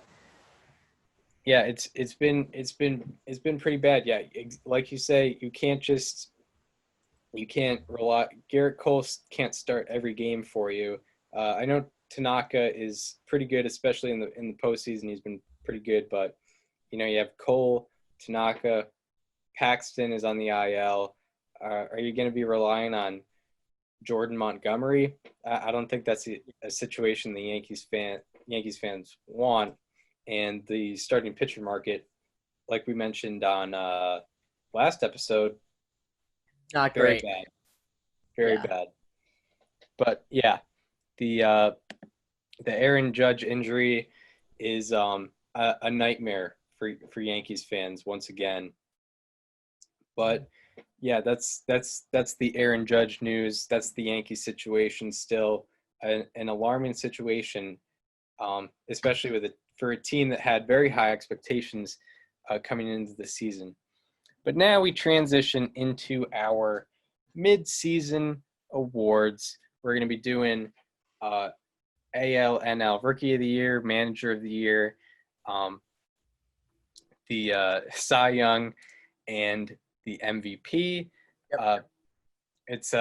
It's been pretty bad. Yeah, like you say, you can't rely. Gerrit Cole can't start every game for you. I know Tanaka is pretty good, especially in the postseason. He's been pretty good, but you have Cole, Tanaka, Paxton is on the IL. Are you going to be relying on Jordan Montgomery? I don't think that's a situation the Yankees fans want. And the starting pitcher market, like we mentioned on last episode, not great. Very bad. But yeah, the Aaron Judge injury is a nightmare for Yankees fans once again. But yeah, that's the Aaron Judge news. That's the Yankees situation still, an alarming situation, especially for a team that had very high expectations coming into the season. But now we transition into our mid-season awards. We're going to be doing ALNL Rookie of the Year, Manager of the Year, the Cy Young, and the MVP. Yep. It's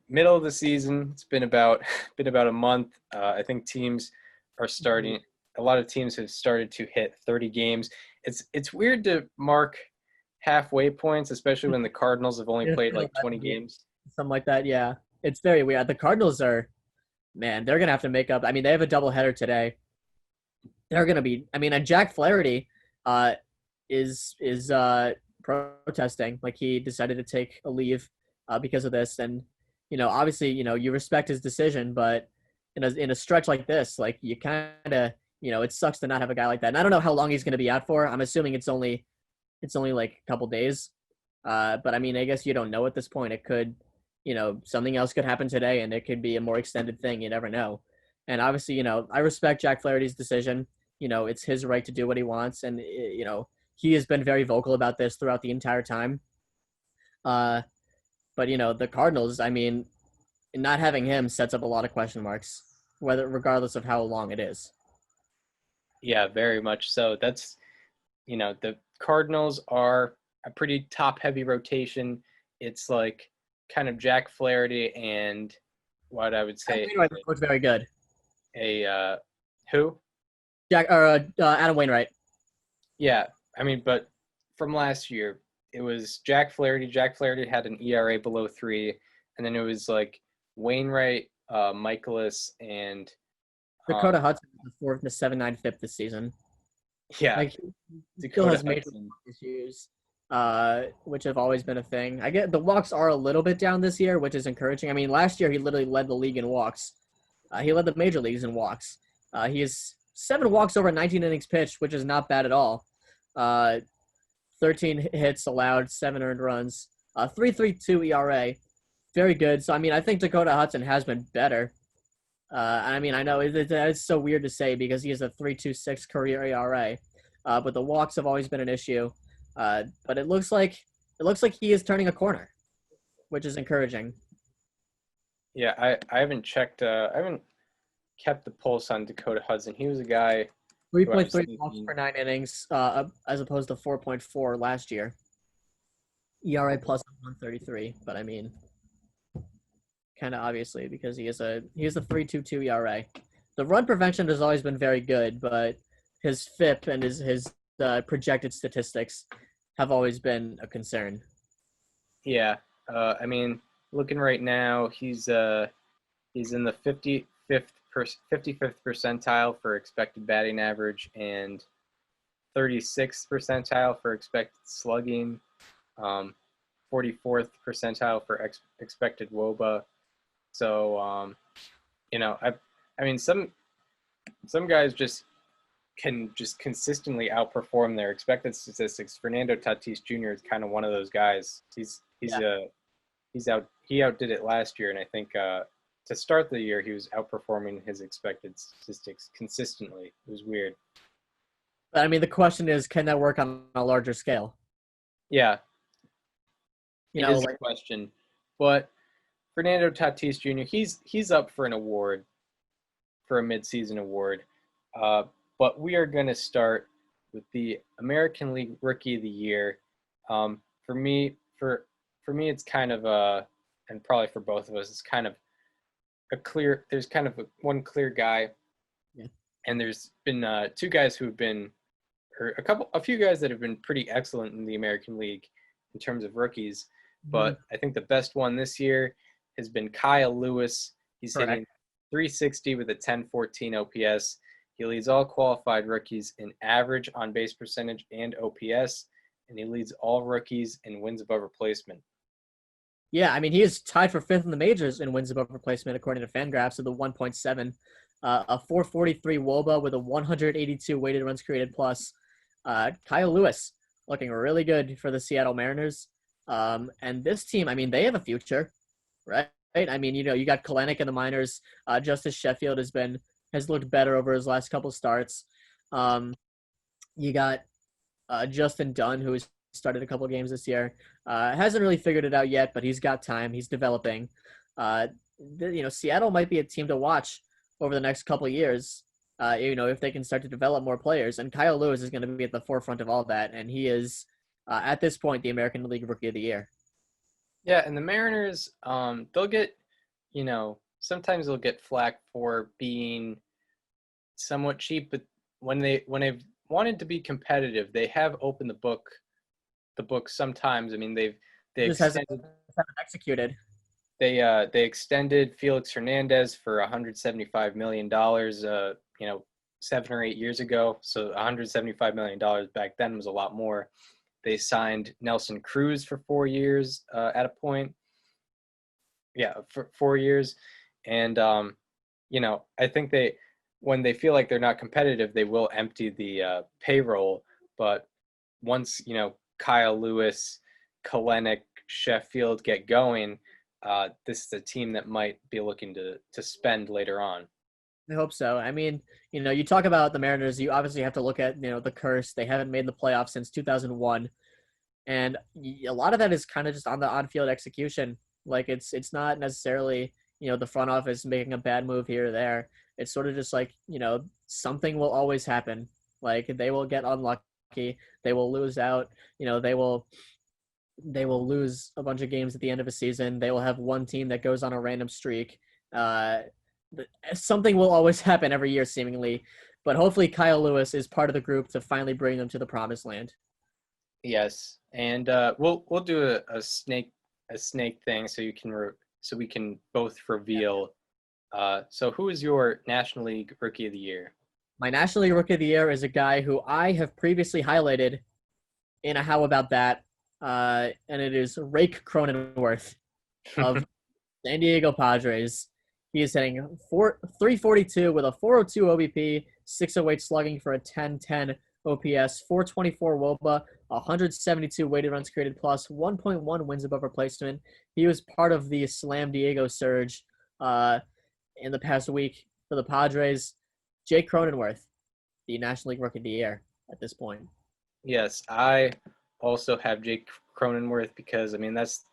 middle of the season. It's been about a month. I think teams are starting. A lot of teams have started to hit 30 games. It's weird to mark halfway points, especially when the Cardinals have only played like 20 games. Something like that. Yeah, it's very weird. The Cardinals are, man, they're gonna have to make up. I mean, they have a doubleheader today. They're gonna be. I mean, and Jack Flaherty, is protesting. Like he decided to take a leave, because of this. And obviously, you respect his decision, but in a stretch like this, like you kind of, it sucks to not have a guy like that. And I don't know how long he's gonna be out for. I'm assuming it's only like a couple days. But I mean, I guess you don't know at this point. It could, something else could happen today, and it could be a more extended thing. You never know. And obviously, I respect Jack Flaherty's decision. It's his right to do what he wants, and he has been very vocal about this throughout the entire time. But the Cardinals, I mean, not having him sets up a lot of question marks, regardless of how long it is. Yeah, very much so. That's the Cardinals are a pretty top-heavy rotation. It's like kind of Jack Flaherty and what I would say looks very good. Who? Adam Wainwright. Yeah, I mean, but from last year, it was Jack Flaherty. Jack Flaherty had an ERA below 3, and then it was like Wainwright, Michaelis, and Dakota Hudson was the 4th and the 7.9 FIP this season. Yeah, like he still has major issues, which have always been a thing. I get the walks are a little bit down this year, which is encouraging. I mean, last year he literally led the league in walks. He led the major leagues in walks. He has 7 walks over 19 innings pitched, which is not bad at all. 13 hits allowed, 7 earned runs, 3.32 ERA, very good. So I mean, I think Dakota Hudson has been better. I mean, I know it's so weird to say because he has a 3.26 career ERA, but the walks have always been an issue. But it looks like he is turning a corner, which is encouraging. Yeah, I haven't checked. I haven't kept the pulse on Dakota Hudson. He was a guy. 3.3 walks per 9 innings, as opposed to 4.4 last year. ERA plus 133, but I mean, kind of obviously because he has a 3.22 ERA. The run prevention has always been very good, but his FIP and his projected statistics have always been a concern. Yeah, I mean, looking right now, he's in the 55th percentile for expected batting average and 36th percentile for expected slugging, 44th percentile for expected WOBA. So, I mean, some guys can consistently outperform their expected statistics. Fernando Tatis Jr. is kind of one of those guys. He outdid it last year, and I think to start the year he was outperforming his expected statistics consistently. It was weird. But I mean, the question is, can that work on a larger scale? Yeah, it is a question. But Fernando Tatis Jr. he's up for an award, for a midseason award. But we are going to start with the American League Rookie of the Year. For me, it's kind of and probably for both of us, it's kind of there's kind of one clear guy. Yeah. And there's been two guys who have been, or a few guys that have been pretty excellent in the American League in terms of rookies. But I think the best one this year has been Kyle Lewis. He's hitting 360 with a 1014 OPS. He leads all qualified rookies in average on-base percentage and OPS, and he leads all rookies in wins above replacement. Yeah, I mean, he is tied for 5th in the majors in wins above replacement, according to Fangraphs, with a 1.7, a 443 WOBA with a 182 weighted runs created plus. Kyle Lewis looking really good for the Seattle Mariners. And this team, I mean, they have a future, right? I mean, you got Kalenic in the minors. Justice Sheffield has looked better over his last couple starts. You got Justin Dunn, who has started a couple games this year. Hasn't really figured it out yet, but he's got time. He's developing. Seattle might be a team to watch over the next couple of years, if they can start to develop more players. And Kyle Lewis is going to be at the forefront of all that, and he is, at this point, the American League Rookie of the Year. Yeah, and the Mariners, they'll get, sometimes they'll get flack for being somewhat cheap, but when they've wanted to be competitive, they have opened the book sometimes. I mean, they Just hasn't, extended hasn't executed. they extended Felix Hernandez for $175 million, 7 or 8 years ago. So $175 million back then was a lot more. They signed Nelson Cruz for 4 years at a point. Yeah, for 4 years. And, I think when they feel like they're not competitive, they will empty the payroll. But once, Kyle Lewis, Kalenic, Sheffield get going, this is a team that might be looking to spend later on. I hope so. I mean, you talk about the Mariners, you obviously have to look at, the curse. They haven't made the playoffs since 2001. And a lot of that is kind of just on the on-field execution. Like it's not necessarily, the front office making a bad move here or there. It's sort of just like, something will always happen. Like they will get unlucky. They will lose out. They will lose a bunch of games at the end of a season. They will have one team that goes on a random streak. Something will always happen every year, seemingly. But hopefully Kyle Lewis is part of the group to finally bring them to the promised land. Yes, and we'll do a snake thing so we can both reveal. So who is your National League Rookie of the Year? My National League Rookie of the Year is a guy who I have previously highlighted in a How About That, and it is Rake Cronenworth of San Diego Padres. He is hitting 342 with a 402 OBP, 608 slugging for a 1010 OPS, 424 WOBA, 172 weighted runs created plus, 1.1 wins above replacement. He was part of the Slam Diego surge in the past week for the Padres. Jake Cronenworth, the National League Rookie of the Year at this point. Yes, I also have Jake Cronenworth because, I mean, that's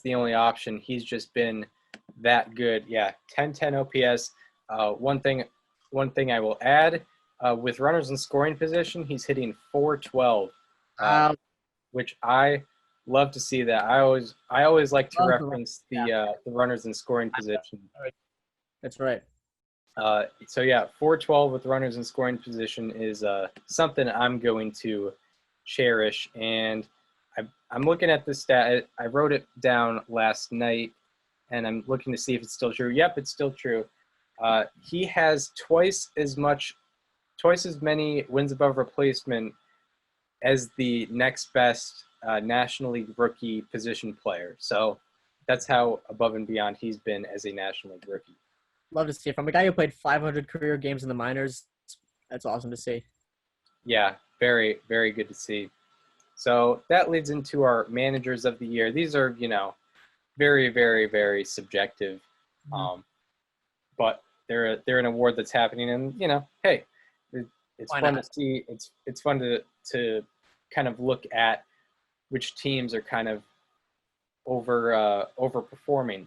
the only option. He's just been that good. Yeah, 10-10 OPS. One thing I will add, with runners in scoring position, he's hitting 412, which I love to see that. I always like to reference the runners in scoring position. That's right. So yeah, 412 with runners in scoring position is something I'm going to cherish. And I'm looking at this stat. I wrote it down last night, and I'm looking to see if it's still true. Yep, it's still true. He has twice as many wins above replacement as the next best National League rookie position player. So that's how above and beyond he's been as a National League rookie. Love to see it. From a guy who played 500 career games in the minors, that's awesome to see. Yeah, very, very good to see. So that leads into our managers of the year. These are, very, very, very subjective. But they're an award that's happening, and hey, it's fun to see. It's fun to kind of look at which teams are kind of overperforming.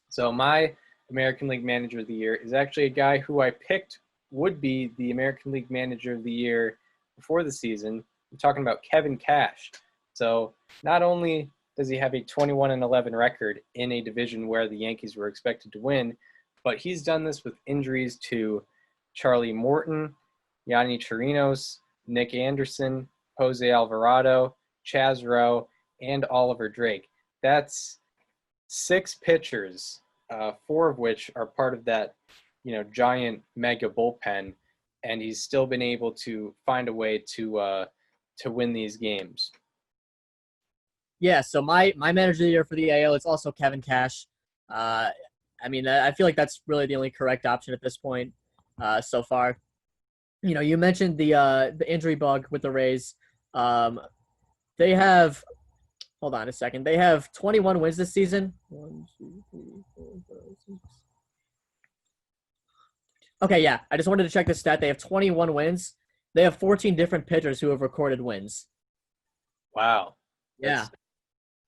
So my American League Manager of the Year is actually a guy who I picked would be the American League Manager of the Year before the season. I'm talking about Kevin Cash. So not only does he have a 21-11 record in a division where the Yankees were expected to win, but he's done this with injuries to Charlie Morton, Yanni Chirinos, Nick Anderson, Jose Alvarado, Chaz Rowe, and Oliver Drake. That's 6 pitchers, 4 of which are part of that, giant mega bullpen, and he's still been able to find a way to win these games. Yeah, so my manager of the year for the AL is also Kevin Cash. I feel like that's really the only correct option at this point so far. You mentioned the injury bug with the Rays. They have – hold on a second. They have 21 wins this season. 1, 2, 3, 4, 5, 6. Okay, yeah. I just wanted to check this stat. They have 21 wins. They have 14 different pitchers who have recorded wins. Wow. Yeah.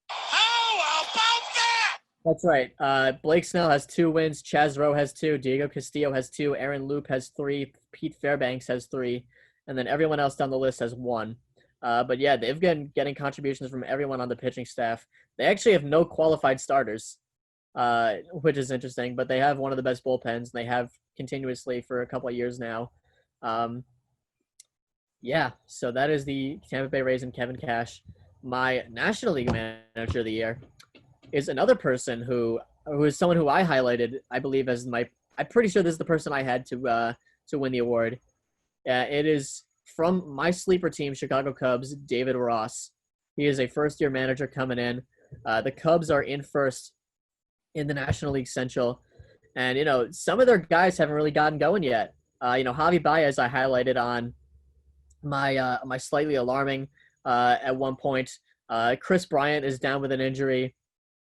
How about that? That's right. Blake Snell has 2 wins. Chaz Rowe has 2. Diego Castillo has 2. Aaron Loop has 3. Pete Fairbanks has 3. And then everyone else down the list has 1. But yeah, they've been getting contributions from everyone on the pitching staff. They actually have no qualified starters, which is interesting. But they have one of the best bullpens. And they have continuously for a couple of years now. Yeah, so that is the Tampa Bay Rays and Kevin Cash. My National League Manager of the Year is another person who is someone who I highlighted, I believe, as my. I'm pretty sure this is the person I had to win the award. It is from my sleeper team, Chicago Cubs, David Ross. He is a first-year manager coming in. The Cubs are in first in the National League Central, and some of their guys haven't really gotten going yet. Javi Baez I highlighted on my slightly alarming at one point. Chris Bryant is down with an injury.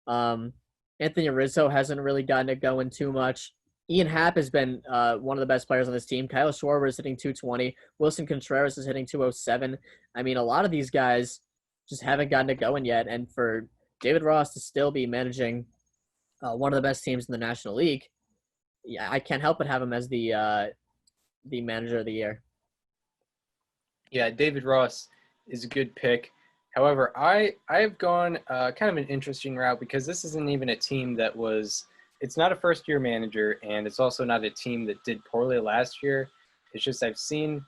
Anthony Rizzo hasn't really gotten it going too much. Ian Happ has been one of the best players on this team. Kyle Schwarber is hitting 220. Wilson Contreras is hitting 207. I mean, a lot of these guys just haven't gotten it going yet. And for David Ross to still be managing one of the best teams in the National League, yeah, I can't help but have him as the manager of the year. Yeah, David Ross is a good pick. However, I've gone kind of an interesting route because this isn't even a team that was – it's not a first-year manager, and it's also not a team that did poorly last year. It's just I've seen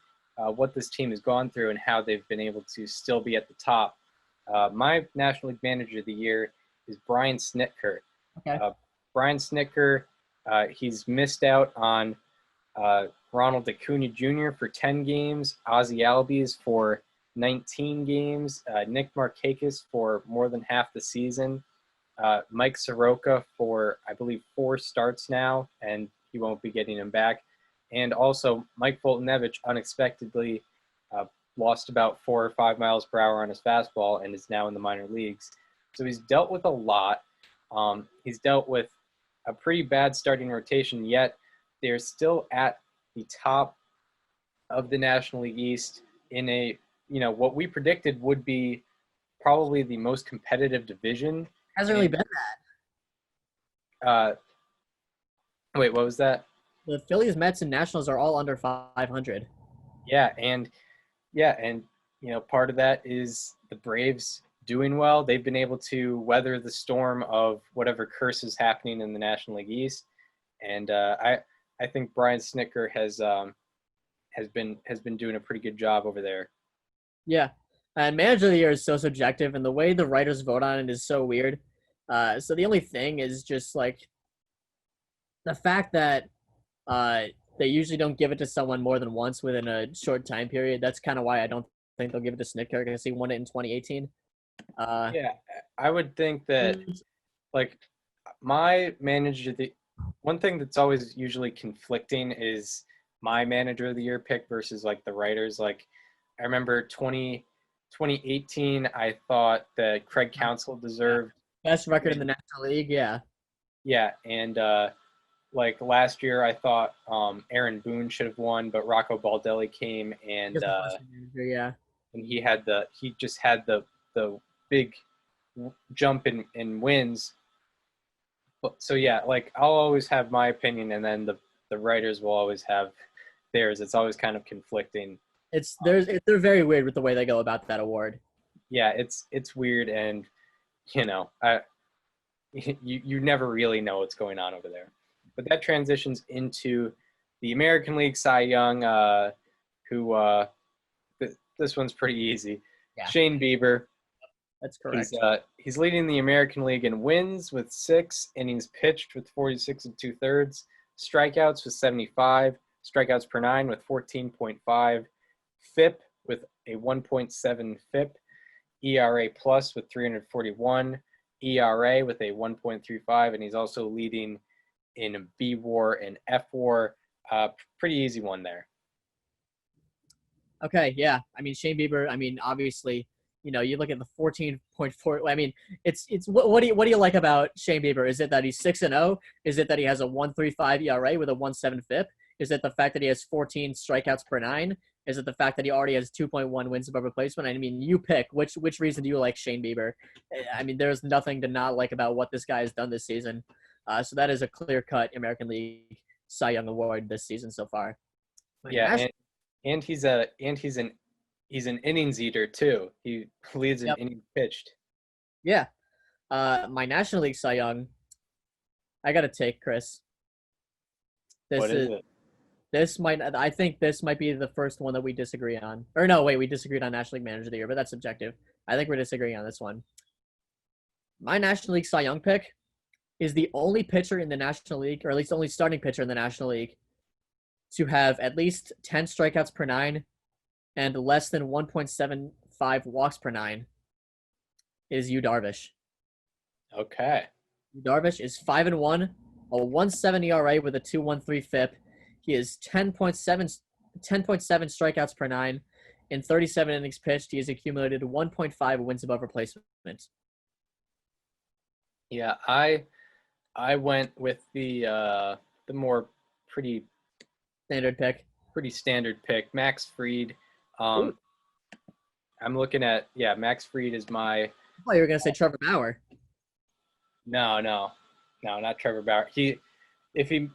what this team has gone through and how they've been able to still be at the top. My National League Manager of the Year is Brian Snitker. Okay. Brian Snitker, he's missed out on Ronald Acuna Jr. for 10 games, Ozzie Albies for 19 games, Nick Markakis for more than half the season, Mike Soroka for, I believe, 4 starts now, and he won't be getting him back. And also Mike Foltynewicz unexpectedly lost about 4 or 5 miles per hour on his fastball and is now in the minor leagues. So he's dealt with a lot. He's dealt with a pretty bad starting rotation, yet they're still at the top of the National League East in a, what we predicted would be probably the most competitive division. Hasn't really been that. Wait, what was that? The Phillies, Mets, and Nationals are all under 500. Yeah, and part of that is the Braves doing well. They've been able to weather the storm of whatever curse is happening in the National League East, and I think Brian Snitker has been doing a pretty good job over there. Yeah, and Manager of the Year is so subjective, and the way the writers vote on it is so weird. So the only thing is just like the fact that they usually don't give it to someone more than once within a short time period. That's kind of why I don't think they'll give it to Snitker because he won it in 2018. Yeah, I would think that, like, my manager, one thing that's always usually conflicting is my Manager of the Year pick versus, like, the writers. Like, I remember 2018, I thought that Craig Counsell deserved best record in the National League, yeah. Yeah, and like last year, I thought Aaron Boone should have won, but Rocco Baldelli came and yeah, and he just had the big jump in wins. So yeah, like I'll always have my opinion, and then the writers will always have theirs. It's always kind of conflicting. They're very weird with the way they go about that award. Yeah, it's weird, and you never really know what's going on over there. But that transitions into the American League Cy Young, this one's pretty easy. Yeah. Shane Bieber. That's correct. He's leading the American League in wins with 6, innings pitched with 46 2/3, strikeouts with 75, strikeouts per 9 with 14.5, FIP with a 1.7 FIP, ERA plus with 341, ERA with a 1.35, and he's also leading in B WAR and F WAR. Pretty easy one there. Okay, yeah. I mean, Shane Bieber, obviously, you look at the 14.4. I mean, it's what do you like about Shane Bieber? Is it that he's 6-0? Is it that he has a 1.35 ERA with a 1.7 FIP? Is it the fact that he has 14 strikeouts per 9? Is it the fact that he already has 2.1 wins above replacement? I mean, you pick. Which reason do you like Shane Bieber? I mean, there's nothing to not like about what this guy has done this season. So that is a clear-cut American League Cy Young award this season so far. Yeah, and he's an he's an innings eater too. He leads in Yep. innings pitched. Yeah. My National League Cy Young, I got to take Chris. What is it? I think this might be the first one that we disagree on. Or no, wait, we disagreed on National League Manager of the Year, but that's subjective. I think we're disagreeing on this one. My National League Cy Young pick is the only pitcher in the National League, or at least the only starting pitcher in the National League, to have at least 10 strikeouts per 9 and less than 1.75 walks per 9 is Yu Darvish. Okay. Yu Darvish is 5-1, a 1.7 ERA with a 2.13 FIP. He is 10.7 strikeouts per 9. In 37 innings pitched, he has accumulated 1.5 wins above replacement. Yeah, I went with the more pretty Standard pick. Max Fried. Ooh. I'm looking at Max Fried is my I thought you were gonna say Trevor Bauer. no, not Trevor Bauer. If he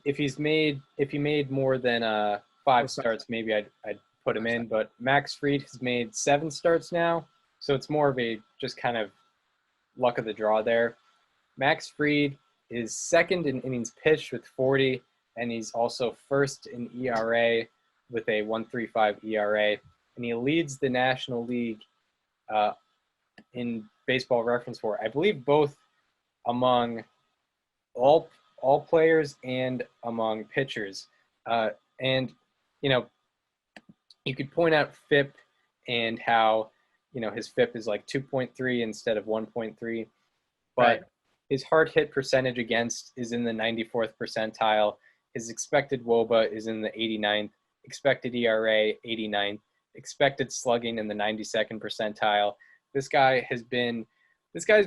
made more than 5 starts, maybe I'd put him in. But Max Fried has made 7 starts now, so it's more of a just kind of luck of the draw there. Max Fried is second in innings pitched with 40, and he's also first in ERA with a 1.35 ERA, and he leads the National League in Baseball Reference for, I believe, both among all players and among pitchers. And you could point out FIP and how his FIP is like 2.3 instead of 1.3, but Right. His hard hit percentage against is in the 94th percentile. His expected WOBA is in the 89th, expected ERA 89th, expected slugging in the 92nd percentile. This guy's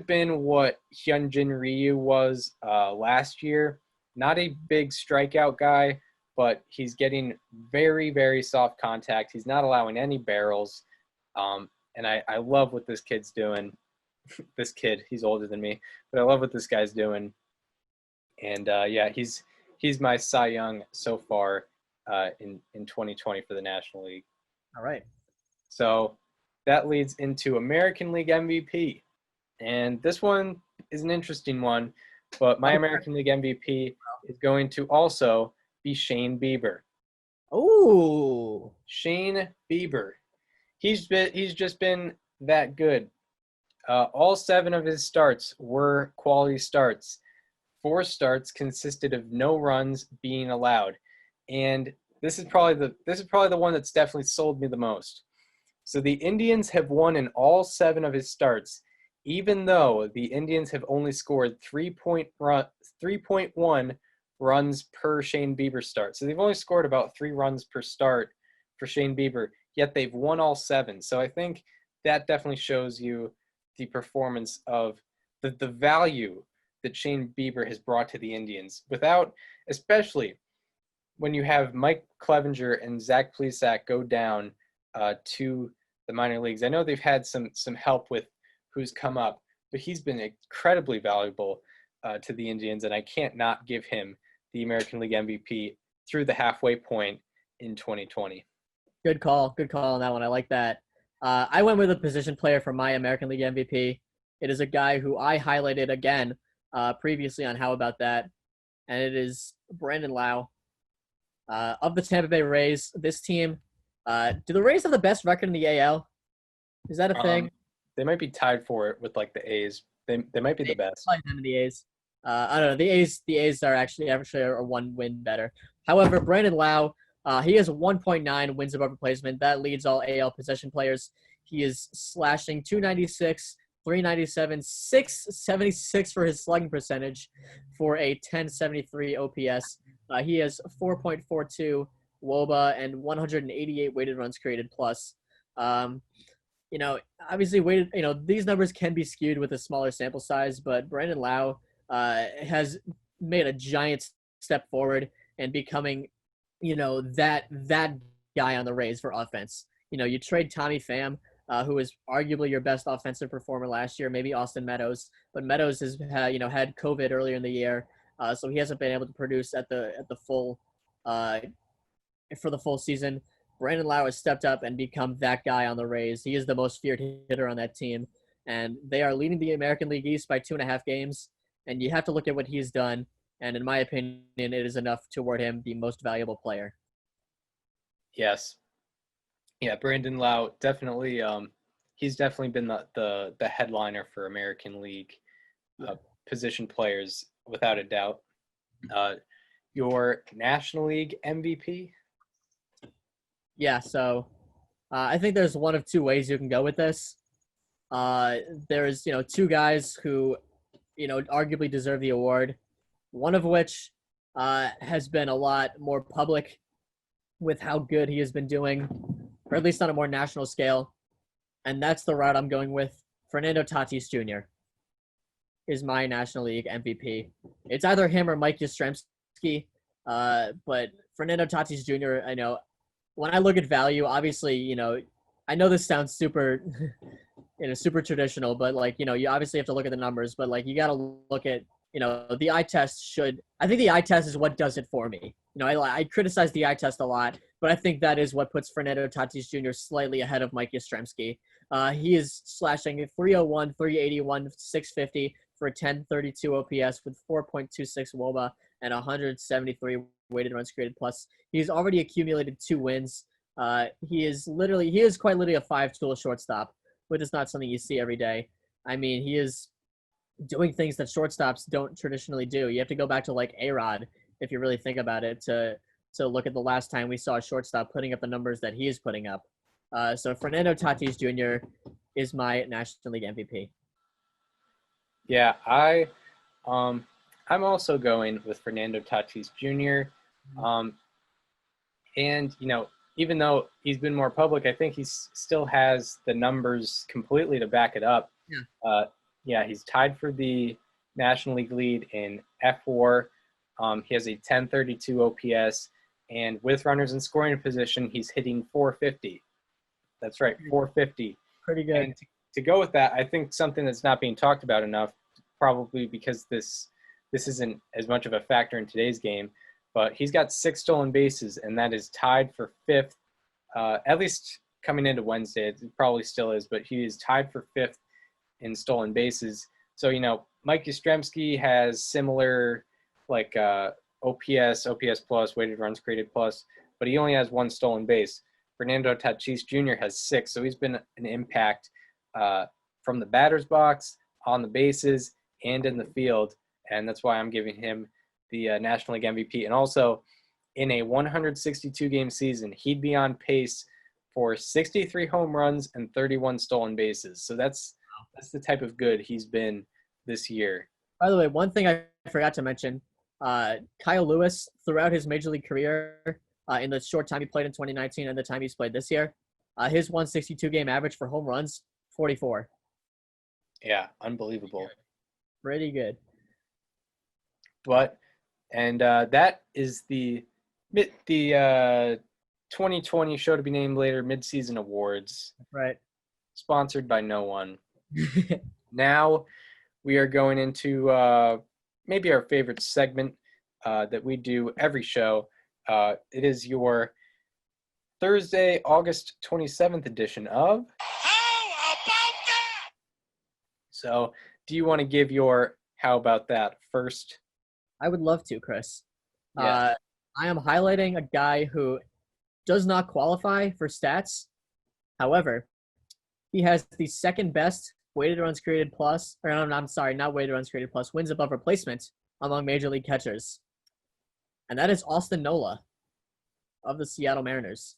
been what Hyunjin Ryu was last year. Not a big strikeout guy, but he's getting very, very soft contact. He's not allowing any barrels. And I love what this kid's doing. This kid, he's older than me, but I love what this guy's doing. And he's my Cy Young so far in 2020 for the National League. All right. So that leads into American League MVP. And this one is an interesting one, but my American League MVP is going to also be Shane Bieber. Oh, Shane Bieber. He's just been that good. All 7 of his starts were quality starts. 4 starts consisted of no runs being allowed, and this is probably the one that's definitely sold me the most. So the Indians have won in all 7 of his starts, even though the Indians have only scored 3.1 runs per Shane Bieber start. So they've only scored about 3 runs per start for Shane Bieber, yet they've won all 7. So I think that definitely shows you the performance of the value that Shane Bieber has brought to the Indians, especially when you have Mike Clevenger and Zach Plesac go down to the minor leagues. I know they've had some help with who's come up, but he's been incredibly valuable to the Indians, and I can't not give him the American League MVP through the halfway point in 2020. good call on that one. I like that. I went with a position player for my American League MVP. It is a guy who I highlighted again previously on How About That, and it is Brandon Lau of the Tampa Bay Rays. This team, do the Rays have the best record in the AL? Is that a thing? They might be tied for it with like the A's. They might be the best. Probably them and the A's. I don't know. The A's are actually a 1 win better. However, Brandon Lau, he has 1.9 wins above replacement. That leads all AL possession players. He is slashing 296, 397, 676 for his slugging percentage for a 1073 OPS. He has 4.42 WOBA and 188 weighted runs created plus. Obviously these numbers can be skewed with a smaller sample size, but Brandon Lau has made a giant step forward and becoming, that guy on the Rays for offense. You trade Tommy Pham, who was arguably your best offensive performer last year, maybe Austin Meadows, but Meadows has had COVID earlier in the year, so he hasn't been able to produce at the full for the full season. Brandon Lau has stepped up and become that guy on the Rays. He is the most feared hitter on that team, and they are leading the American League East by 2.5 games, and you have to look at what he's done, and in my opinion, it is enough to award him the most valuable player. Yes. Yeah, Brandon Lau definitely he's definitely been the headliner for American League position players without a doubt. Your National League MVP? Yeah, so I think there's one of two ways you can go with this. There's, two guys who, arguably deserve the award, one of which has been a lot more public with how good he has been doing, or at least on a more national scale, and that's the route I'm going with. Fernando Tatis Jr. is my National League MVP. It's either him or Mike Yastrzemski, but Fernando Tatis Jr., I know, when I look at value, obviously, I know this sounds super, super traditional, but you obviously have to look at the numbers, but you got to look at, the eye test I think the eye test is what does it for me. I criticize the eye test a lot, but I think that is what puts Fernando Tatis Jr. slightly ahead of Mike Yastrzemski. He is slashing 301, 381, 650 for a 1032 OPS with 4.26 WOBA and 173 weighted runs created plus. He's already accumulated 2 wins. He is quite literally a 5-tool shortstop, which is not something you see every day. I mean, he is doing things that shortstops don't traditionally do. You have to go back to A-Rod, if you really think about it, to look at the last time we saw a shortstop putting up the numbers that he is putting up. So Fernando Tatis Jr. is my National League MVP. Yeah, I'm also going with Fernando Tatis Jr. And even though he's been more public, I think he still has the numbers completely to back it up. Yeah. He's tied for the National League lead in F4. He has a 1032 OPS, and with runners in scoring position, he's hitting 450. That's right, 450. Pretty good. And to go with that, I think something that's not being talked about enough, probably because this isn't as much of a factor in today's game, but he's got 6 stolen bases, and that is tied for 5th, at least coming into Wednesday. It probably still is, but he is tied for 5th in stolen bases. So, Mike Yastrzemski has similar OPS plus, weighted runs created plus, but he only has 1 stolen base. Fernando Tatis Jr. has 6, so he's been an impact from the batter's box, on the bases, and in the field, and that's why I'm giving him the National League MVP. And also, in a 162-game season, he'd be on pace for 63 home runs and 31 stolen bases. So that's the type of good he's been this year. By the way, one thing I forgot to mention, Kyle Lewis, throughout his Major League career, in the short time he played in 2019 and the time he's played this year, his 162-game average for home runs, 44. Yeah, unbelievable. Pretty good. That is the 2020 show to be named later midseason awards. Right. Sponsored by no one. Now we are going into maybe our favorite segment that we do every show. It is your Thursday, August 27th edition of How about that? So do you want to give your how about that first? I would love to, Chris. Yeah. I am highlighting a guy who does not qualify for stats. However, he has the second best weighted runs created plus, or I'm sorry, not weighted runs created plus, wins above replacement among Major League catchers. And that is Austin Nola of the Seattle Mariners.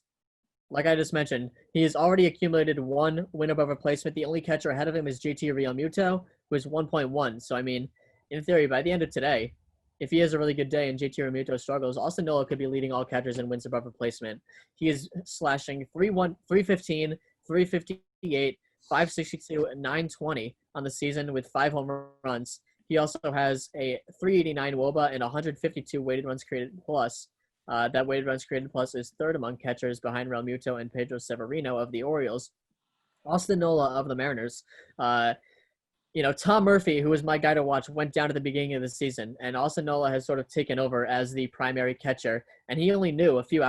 Like I just mentioned, he has already accumulated 1 win above replacement. The only catcher ahead of him is JT Realmuto, who is 1.1. So, I mean, in theory, by the end of today, if he has a really good day and JT Realmuto struggles, Austin Nola could be leading all catchers in wins above replacement. He is slashing 315, 358, 562, and 920 on the season with 5 home runs. He also has a 389 WOBA and 152 weighted runs created plus. That weighted runs created plus is 3rd among catchers behind Realmuto and Pedro Severino of the Orioles. Austin Nola of the Mariners. Tom Murphy, who was my guy to watch, went down at the beginning of the season, and Austin Nola has sort of taken over as the primary catcher. And he only knew a few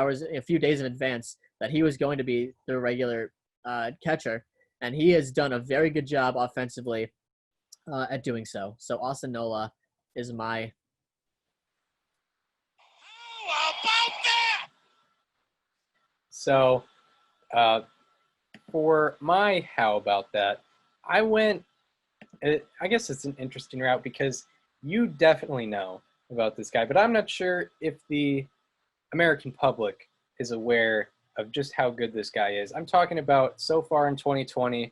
days in advance that he was going to be the regular catcher, and he has done a very good job offensively at doing so. So Austin Nola is my. How about that? So, for my how about that, I went. I guess it's an interesting route because you definitely know about this guy, but I'm not sure if the American public is aware of just how good this guy is. I'm talking about so far in 2020,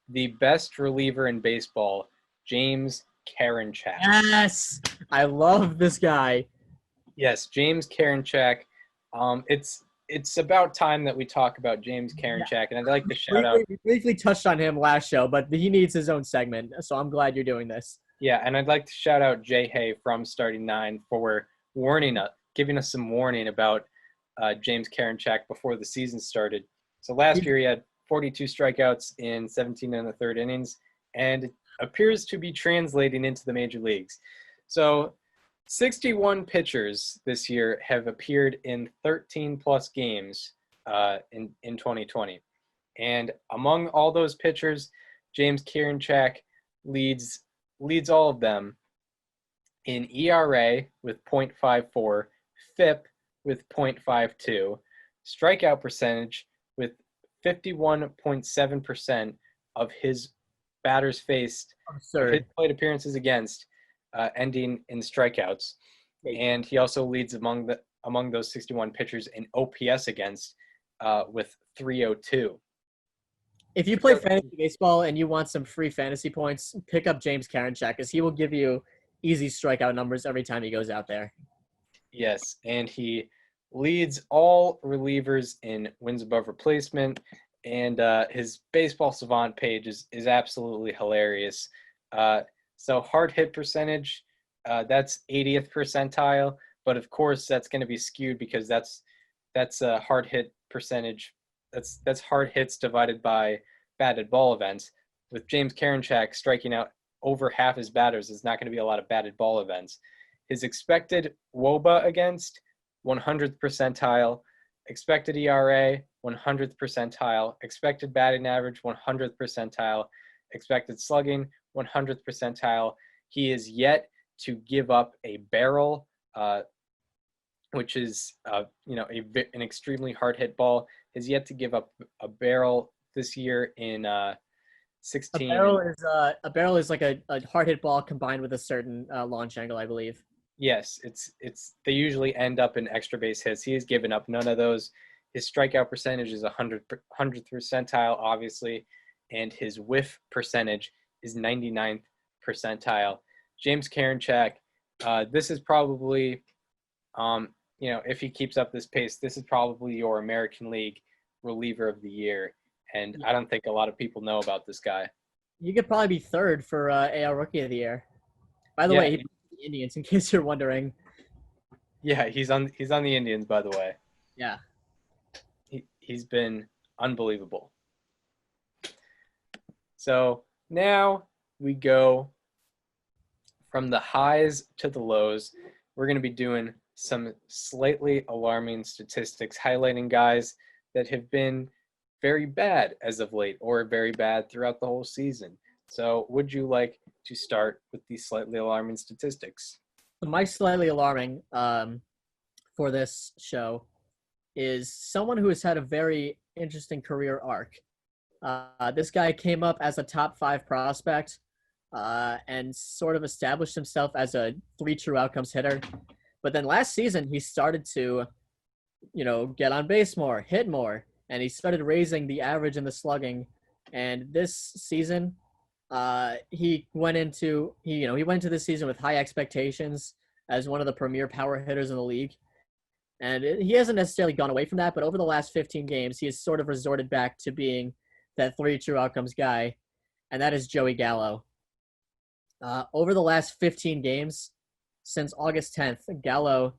the best reliever in baseball, James Karinchak. Yes, I love this guy. Yes, James Karinchak. It's about time that we talk about James Karinchak, and I'd like to shout out. We briefly touched on him last show, but he needs his own segment, so I'm glad you're doing this. Yeah, and I'd like to shout out Jay Hay from Starting Nine for giving us some warning about James Karinchak before the season started. So last year he had 42 strikeouts in 17 and a third innings, and it appears to be translating into the major leagues. So 61 pitchers this year have appeared in 13-plus games in 2020. And among all those pitchers, James Karinchak leads all of them in ERA with .54, FIP with .52, strikeout percentage with 51.7% of his batters faced, of his plate appearances against, ending in strikeouts. And he also leads among those 61 pitchers in OPS against with 302. If you play fantasy baseball and you want some free fantasy points, pick up James Karinchak because he will give you easy strikeout numbers every time he goes out there. Yes, and he leads all relievers in wins above replacement, and his Baseball Savant page is absolutely hilarious. So hard hit percentage, that's 80th percentile, but of course that's going to be skewed because that's a hard hit percentage. That's hard hits divided by batted ball events. With James Karinchak striking out over half his batters, there's not going to be a lot of batted ball events. His expected WOBA against, 100th percentile. Expected ERA, 100th percentile. Expected batting average, 100th percentile. Expected slugging, 100th percentile. He is yet to give up a barrel, which is an extremely hard hit ball. Has yet to give up a barrel this year in 16. A barrel is like a hard hit ball combined with a certain launch angle, I believe. Yes, they usually end up in extra base hits. He has given up none of those. His strikeout percentage is 100th percentile, obviously, and his whiff percentage is 99th percentile. James Karinchak, this is probably, if he keeps up this pace, this is probably your American League reliever of the year. And I don't think a lot of people know about this guy. You could probably be third for AL Rookie of the Year. By the way, he beat the Indians, in case you're wondering. Yeah, he's on the Indians, by the way. Yeah. He's been unbelievable. So now we go from the highs to the lows. We're going to be doing some slightly alarming statistics highlighting guys that have been very bad as of late or very bad throughout the whole season. So would you like to start with these slightly alarming statistics? My slightly alarming for this show is someone who has had a very interesting career arc. This guy came up as a top 5 prospect and sort of established himself as a 3 true outcomes hitter. But then last season, he started to, get on base more, hit more, and he started raising the average and the slugging. And this season, he went into this season with high expectations as one of the premier power hitters in the league. And he hasn't necessarily gone away from that, but over the last 15 games, he has sort of resorted back to being that 3 true outcomes guy, and that is Joey Gallo. Over the last 15 games, since August 10th, Gallo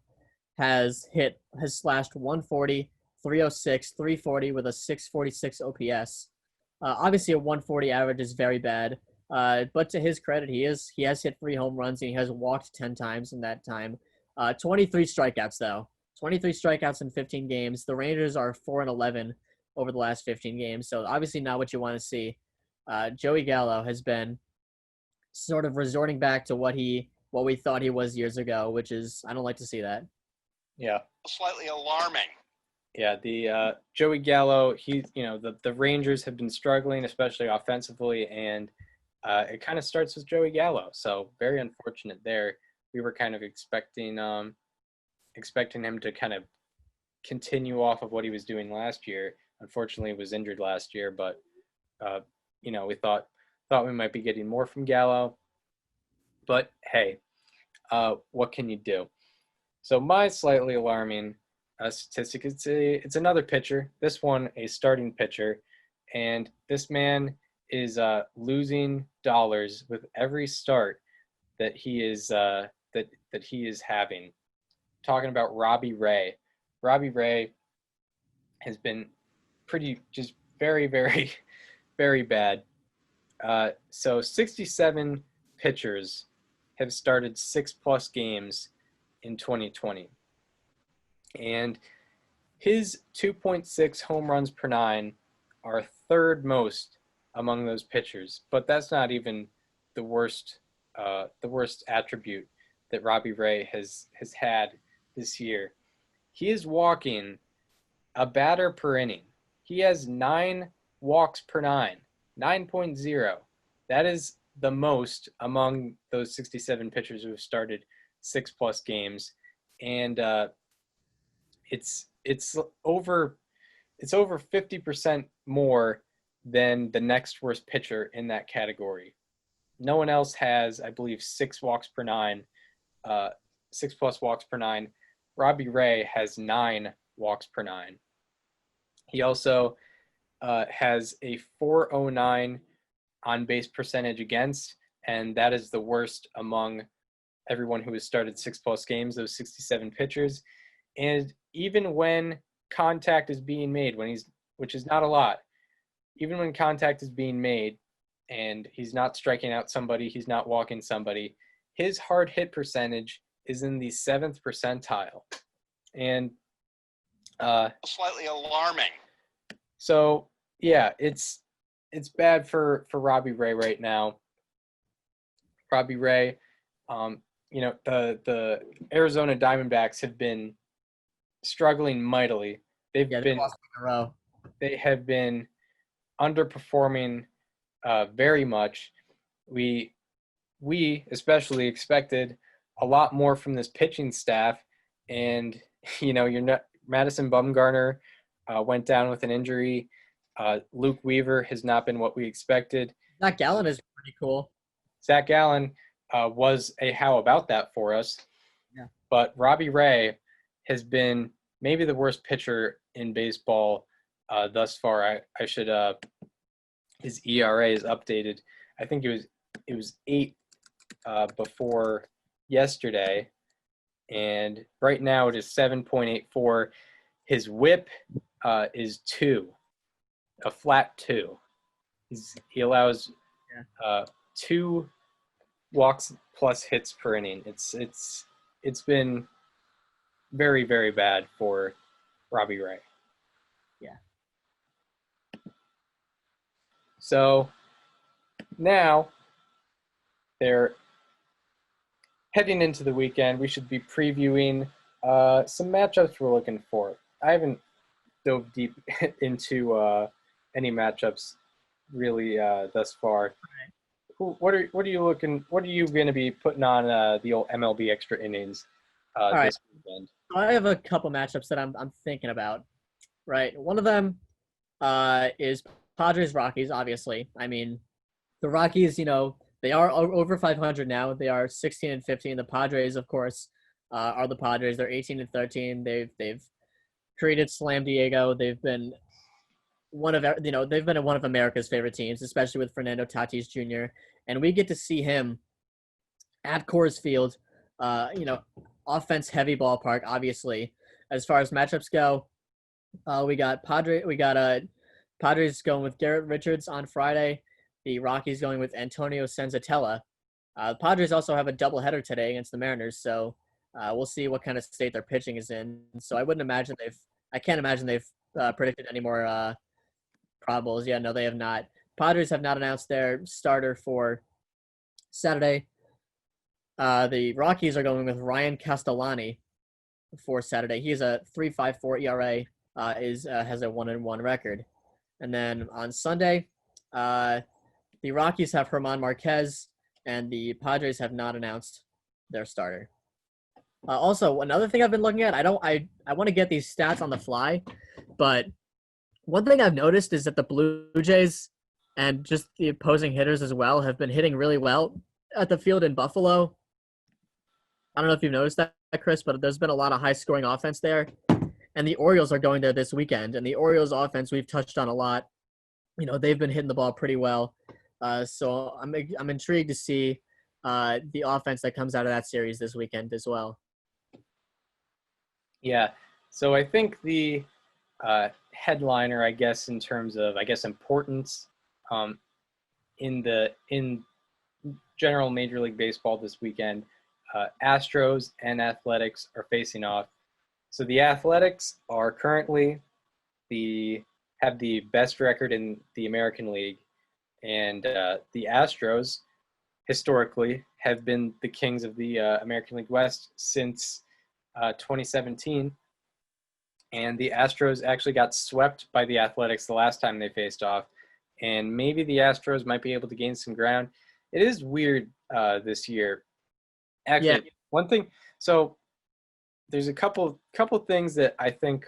has slashed 140, 306, 340 with a 646 OPS. Obviously, a 140 average is very bad, but to his credit, he has hit 3 home runs and he has walked 10 times in that time. 23 strikeouts though. 23 strikeouts in 15 games. The Rangers are 4-11 over the last 15 games, so obviously not what you want to see. Joey Gallo has been sort of resorting back to what we thought he was years ago, which is, I don't like to see that. Yeah. Slightly alarming. Yeah, the Joey Gallo, the Rangers have been struggling, especially offensively, and it kind of starts with Joey Gallo. So very unfortunate there. We were kind of expecting him to kind of continue off of what he was doing last year. Unfortunately, he was injured last year, but we thought we might be getting more from Gallo. But hey, what can you do? So my slightly alarming statistic, it's another pitcher. This one, a starting pitcher, and this man is losing dollars with every start that he is that he is having. Talking about Robbie Ray. Robbie Ray has been just very, very, very bad. So 67 pitchers have started 6+ games in 2020. And his 2.6 home runs per 9 are third most among those pitchers. But that's not even the worst attribute that Robbie Ray has had this year. He is walking a batter per inning. He has 9 walks per 9, 9.0. That is the most among those 67 pitchers who have started 6+ games, and it's over 50% more than the next worst pitcher in that category. No one else has, I believe, 6 walks per 9, 6+ walks per 9. Robbie Ray has 9 walks per 9. He also has a 409 on base percentage against, and that is the worst among everyone who has started 6+ games, those 67 pitchers. And even when contact is being made, which is not a lot, even when contact is being made and he's not striking out somebody, he's not walking somebody, his hard hit percentage is in the 7th percentile. And Slightly alarming. So yeah, it's bad for Robbie Ray right now. Robbie Ray, the Arizona Diamondbacks have been struggling mightily. They've lost in a row. They have been underperforming very much. We especially expected a lot more from this pitching staff, and Madison Bumgarner went down with an injury. Luke Weaver has not been what we expected. Zach Gallen is pretty cool. Zach Gallen was a how about that for us. Yeah. But Robbie Ray has been maybe the worst pitcher in baseball thus far. I should his ERA is updated. I think it was 8 before yesterday, and right now it is 7.84. His WHIP is 2, a flat 2. He allows 2 walks plus hits per inning. It's been very, very bad for Robbie Ray. Yeah. So now they're heading into the weekend. We should be previewing some matchups we're looking for. I haven't dove deep into any matchups really thus far. What are you going to be putting on the old MLB extra innings this weekend? I have a couple matchups that I'm thinking about. Right, one of them is Padres Rockies. Obviously, I mean, the Rockies. They are over 500 now. They are 16-15. The Padres, of course, are the Padres. They're 18-13. They've created Slam Diego. They've been one of America's favorite teams, especially with Fernando Tatis Jr. And we get to see him at Coors Field. Offense heavy ballpark. Obviously, as far as matchups go, we got Padres going with Garrett Richards on Friday. The Rockies going with Antonio Senzatella. The Padres also have a doubleheader today against the Mariners, so We'll see what kind of state their pitching is in. So I can't imagine they've predicted any more probables. Yeah, no, they have not. Padres have not announced their starter for Saturday. The Rockies are going with Ryan Castellani for Saturday. He has a 3.54 ERA. Has a 1-1 record. And then on Sunday, the Rockies have German Marquez, and the Padres have not announced their starter. Also, another thing I've been looking at, I want to get these stats on the fly, but one thing I've noticed is that the Blue Jays and just the opposing hitters as well have been hitting really well at the field in Buffalo. I don't know if you've noticed that, Chris, but there's been a lot of high-scoring offense there. And the Orioles are going there this weekend. And the Orioles offense we've touched on a lot. You know, they've been hitting the ball pretty well. So I'm intrigued to see the offense that comes out of that series this weekend as well. Yeah. So I think the headliner, I guess, in terms of, importance in general Major League Baseball this weekend, Astros and Athletics are facing off. So the Athletics are currently have the best record in the American League, and the Astros historically have been the kings of the American League West since 2017. And the Astros actually got swept by the Athletics the last time they faced off, and maybe the Astros might be able to gain some ground. It is weird this year. Actually, Yeah. One thing. So there's a couple things that I think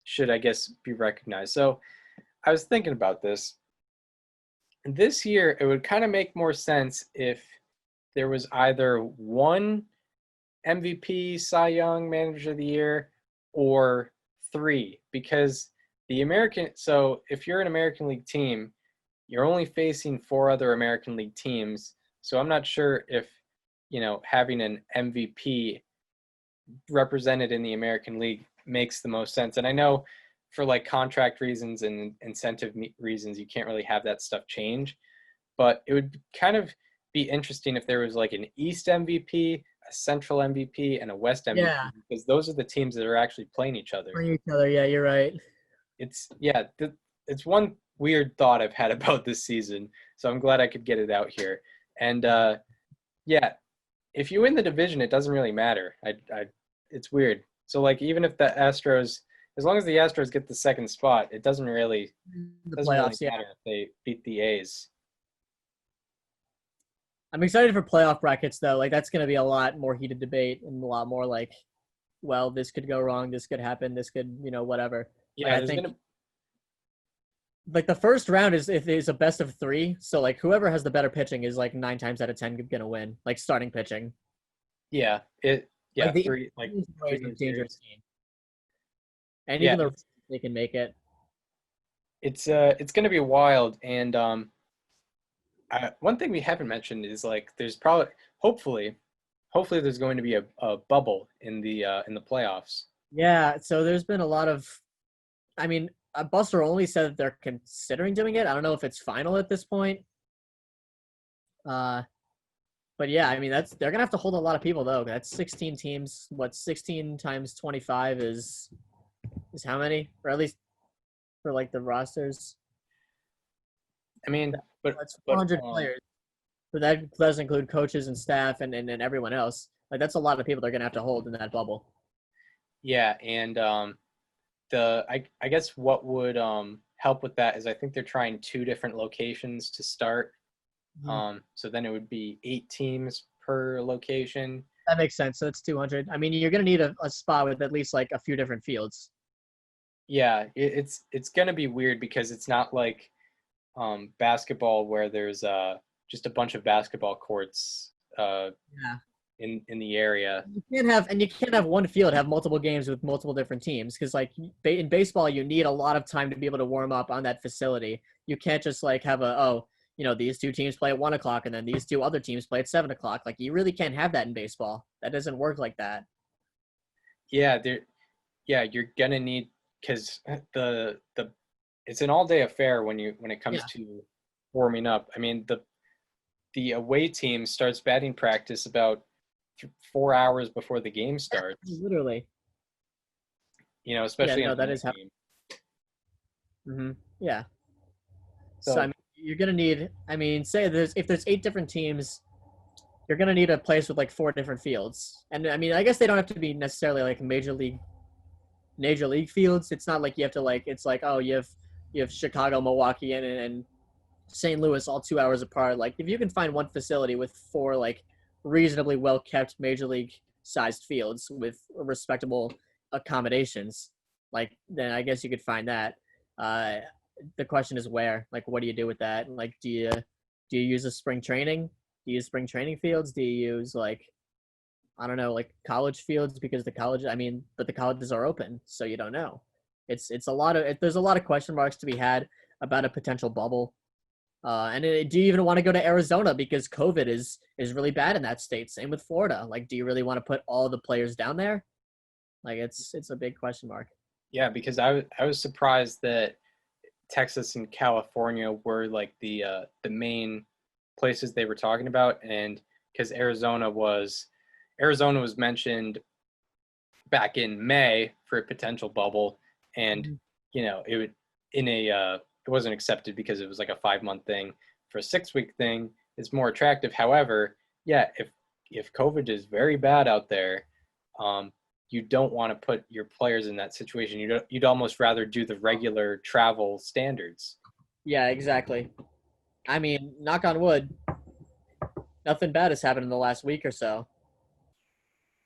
should, I guess, be recognized. So I was thinking about this. This year, it would kind of make more sense if there was either one MVP, Cy Young, Manager of the Year, or three, because so if you're an American League team, you're only facing four other American League teams. So I'm not sure if, having an MVP represented in the American League makes the most sense. And I know for like contract reasons and incentive reasons, you can't really have that stuff change, but it would kind of be interesting if there was like an East MVP, a Central MVP, and a West MVP, because those are the teams that are actually playing each other. Yeah, you're right. It's one weird thought I've had about this season, so I'm glad I could get it out here. And if you win the division, it doesn't really matter. It's weird. So like even if the Astros, as long as the Astros get the second spot, it doesn't really matter if they beat the A's. I'm excited for playoff brackets though. Like that's going to be a lot more heated debate and a lot more like, well, this could go wrong, this could happen, this could, whatever. Yeah, I think like the first round is a best of three. So like whoever has the better pitching is like 9 times out of 10 going to win, like starting pitching. Yeah. Three dangerous game. And even they can make it. It's going to be wild. And one thing we haven't mentioned is like there's probably hopefully there's going to be a bubble in the playoffs. Yeah, so there's been a lot of, Buster only said that they're considering doing it. I don't know if it's final at this point. But yeah, they're gonna have to hold a lot of people though. That's 16 teams. 16 times 25 is how many? Or at least for like the rosters. But that's 400 players. But that doesn't include coaches and staff and everyone else. Like that's a lot of people they're gonna have to hold in that bubble. Yeah, and I guess what would help with that is I think they're trying 2 different locations to start. Mm-hmm. So then it would be 8 teams per location. That makes sense. So it's 200. You're gonna need a spot with at least like a few different fields. Yeah, it's gonna be weird because it's not like basketball where there's just a bunch of basketball courts in the area. You can't have one field have multiple games with multiple different teams because like in baseball you need a lot of time to be able to warm up on that facility. You can't just like have these 2 teams play at 1 o'clock and then these 2 other teams play at 7 o'clock. Like you really can't have that in baseball. That doesn't work like that. Yeah, you're gonna need, because it's an all-day affair when it comes to warming up. The away team starts batting practice about 4 hours before the game starts. Literally. Especially no, in that the is how. game. Yeah. So So I mean, you're gonna need. I mean, say if there's 8 different teams, you're gonna need a place with like 4 different fields. And I mean, I guess they don't have to be necessarily like major league fields. It's not like you have to like. It's like, oh, you have Chicago, Milwaukee, and St. Louis all 2 hours apart. Like, if you can find one facility with 4 like reasonably well kept major league sized fields with respectable accommodations, like, then I guess you could find that. The question is where. Like, what do you do with that? Like, do you use a spring training? Do you use spring training fields? Do you use like, I don't know, like college fields, because the colleges are open, so you don't know. There's a lot of question marks to be had about a potential bubble. Do you even want to go to Arizona, because COVID is really bad in that state? Same with Florida. Like, do you really want to put all the players down there? Like, it's a big question mark. yeah, because I was surprised that Texas and California were like the main places they were talking about, and because Arizona was mentioned back in May for a potential bubble, and it wasn't accepted because it was like a 5-month thing. For a 6-week thing, it's more attractive. However, yeah, if COVID is very bad out there, you don't want to put your players in that situation. You'd almost rather do the regular travel standards. Yeah, exactly. I mean, knock on wood, nothing bad has happened in the last week or so.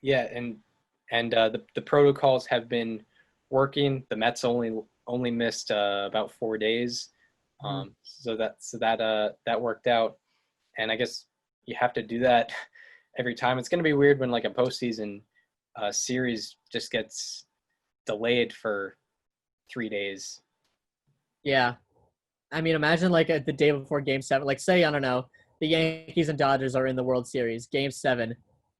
Yeah, and the protocols have been working. The Mets only missed about 4 days, so that worked out. And I guess you have to do that every time. It's going to be weird when like a postseason series just gets delayed for 3 days. Yeah. I mean, imagine like the day before Game 7. Like, say, I don't know, the Yankees and Dodgers are in the World Series. Game 7.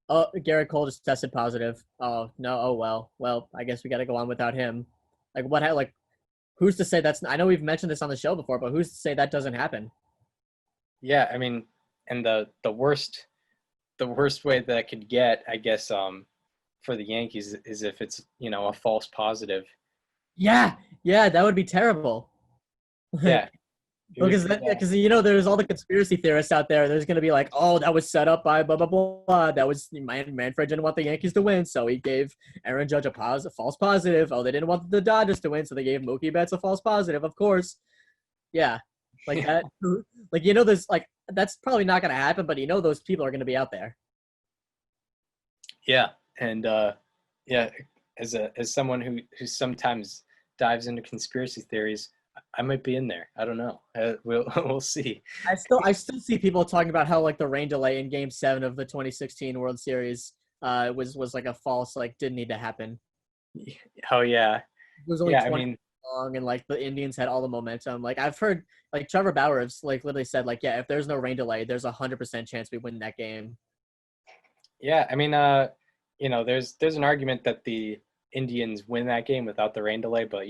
Oh, Gerrit Cole just tested positive. Oh, no. Oh, well, I guess we got to go on without him. Like, like, who's to say that's – I know we've mentioned this on the show before, but who's to say that doesn't happen? Yeah, I mean, and the worst way that could get, I guess, for the Yankees is if it's, a false positive. Yeah, that would be terrible. Yeah. Because there's all the conspiracy theorists out there. There's gonna be like, oh, that was set up by blah blah blah. That was Manfred didn't want the Yankees to win, so he gave Aaron Judge a false positive. Oh, they didn't want the Dodgers to win, so they gave Mookie Betts a false positive. Of course, yeah, like that. Like, there's like, that's probably not gonna happen, but those people are gonna be out there. Yeah, and as someone who sometimes dives into conspiracy theories, I might be in there. I don't know. We'll see. I still see people talking about how like the rain delay in Game 7 of the 2016 World Series was like a false, like, didn't need to happen. Oh yeah. It was only 20 long, and like the Indians had all the momentum. Like, I've heard like Trevor Bauer like literally said like, yeah, if there's no rain delay, there's 100% chance we win that game. Yeah, I mean, there's an argument that the Indians win that game without the rain delay, but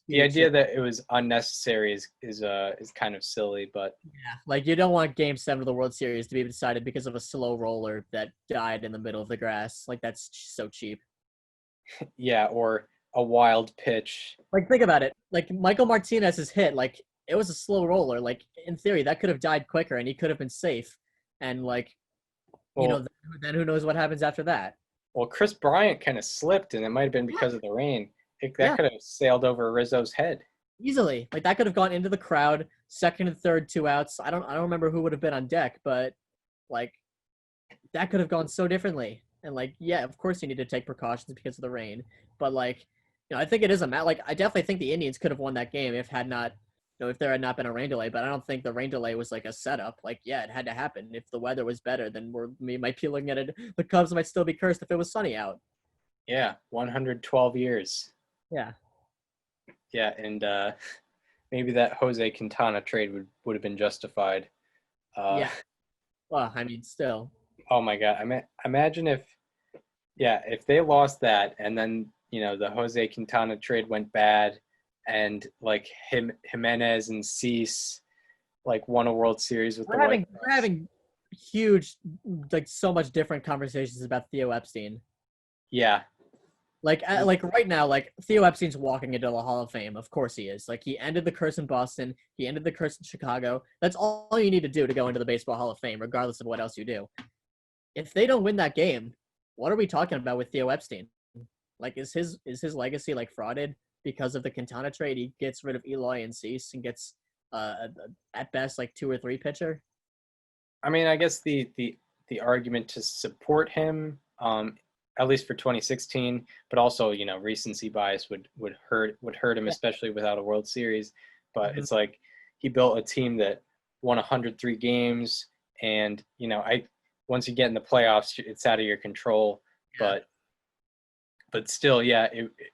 the idea that it was unnecessary is kind of silly. But yeah, like, you don't want Game 7 of the World Series to be decided because of a slow roller that died in the middle of the grass. Like, that's so cheap. Yeah, or a wild pitch. Like, think about it. Like, Michael Martinez's hit, like, it was a slow roller. Like, in theory, that could have died quicker, and he could have been safe. And like, then who knows what happens after that? Well, Chris Bryant kind of slipped, and it might have been because of the rain. That could have sailed over Rizzo's head easily. Like, that could have gone into the crowd, second and third, 2 outs. I don't remember who would have been on deck, but like, that could have gone so differently. And like, yeah, of course you need to take precautions because of the rain, but like, I think it is like, I definitely think the Indians could have won that game if there had not been a rain delay. But I don't think the rain delay was like a setup. Like, yeah, it had to happen. If the weather was better, then we might be looking at it. The Cubs might still be cursed if it was sunny out. Yeah, 112 years. Yeah. Yeah, and maybe that Jose Quintana trade would have been justified. Yeah. Well, I mean, still. Oh my God! Imagine if they lost that, and then the Jose Quintana trade went bad, and like Jimenez and Cease like won a World Series with we're having huge, like so much different conversations about Theo Epstein. Yeah. Like right now, like Theo Epstein's walking into the Hall of Fame. Of course he is. Like he ended the curse in Boston. He ended the curse in Chicago. That's all you need to do to go into the Baseball Hall of Fame, regardless of what else you do. If they don't win that game, what are we talking about with Theo Epstein? Like, is his legacy like frauded because of the Quintana trade? He gets rid of Eloy and Cease and gets at best like 2 or 3 pitcher. I mean, I guess the argument to support him, at least for 2016, but also, you know, recency bias would hurt him, especially without a World Series. But it's like he built a team that won 103 games, and you know, once you get in the playoffs, it's out of your control. Yeah. But still, yeah,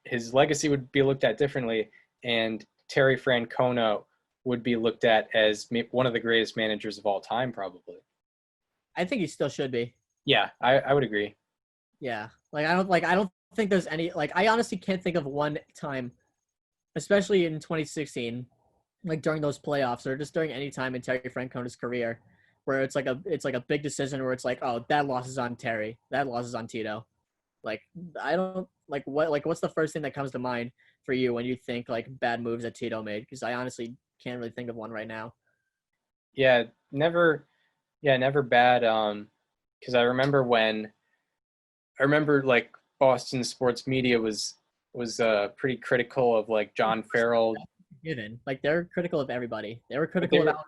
his legacy would be looked at differently, and Terry Francona would be looked at as one of the greatest managers of all time, probably. I think he still should be. Yeah, I would agree. Yeah, I don't think there's any, I honestly can't think of one time, especially in 2016, like during those playoffs or just during any time in Terry Francona's career, where it's like a big decision where it's like, oh, that loss is on Terry, that loss is on Tito. Like, I don't what's the first thing that comes to mind for you when you think like bad moves that Tito made? Because I honestly can't really think of one right now. Yeah, never bad. Because I remember like Boston sports media was pretty critical of like John Farrell. Given, like they're critical of everybody. They were critical of Alex.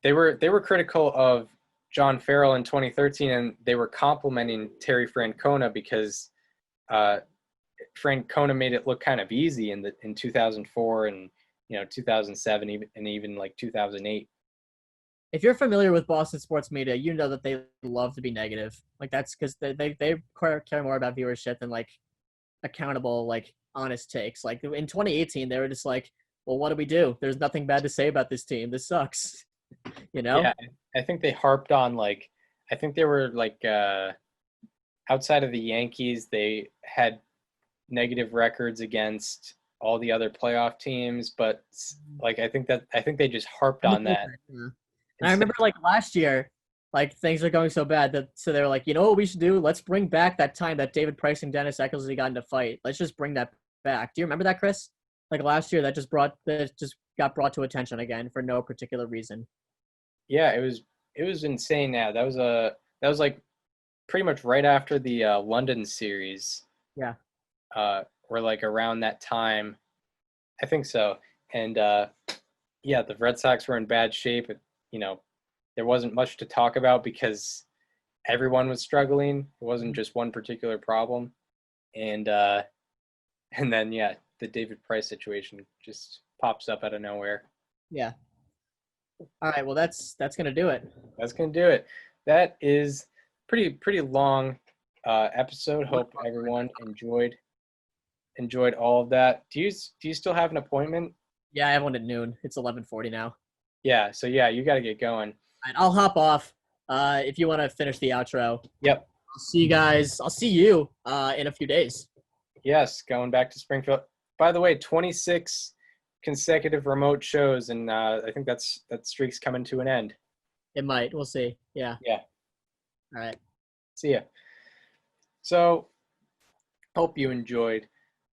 They were critical of John Farrell in 2013, and they were complimenting Terry Francona because Francona made it look kind of easy in 2004 and 2007 and even like 2008. If you're familiar with Boston sports media, you know that they love to be negative. Like that's because they care more about viewership than like accountable, like honest takes. Like in 2018, they were just like, well, what do we do? There's nothing bad to say about this team. This sucks. Yeah, I think they harped on I think they were outside of the Yankees, they had negative records against all the other playoff teams, but I think they just harped on that. Yeah. And I remember last year, things are going so bad so they were like, you know what we should do? Let's bring back that time that David Price and Dennis Eckersley got into a fight. Let's just bring that back. Do you remember that, Chris? Last year, that just got brought to attention again for no particular reason. Yeah, it was insane. Now that was pretty much right after the London series. Yeah. Or around that time, I think so. And yeah, the Red Sox were in bad shape. There wasn't much to talk about because everyone was struggling. It wasn't just one particular problem. And then yeah, the David Price situation just pops up out of nowhere. Yeah. All right, well that's gonna do it. That's gonna do it. That is pretty long episode. Hope everyone enjoyed all of that. Do you still have an appointment? Yeah, I have one at noon. It's 11:40 now. Yeah, so yeah, you got to get going. All right, I'll hop off. If you want to finish the outro. Yep. I'll see you guys. I'll see you in a few days. Yes, going back to Springfield. By the way, 26 consecutive remote shows, and I think that streak's coming to an end. It might. We'll see. Yeah. Yeah. All right. See ya. So, hope you enjoyed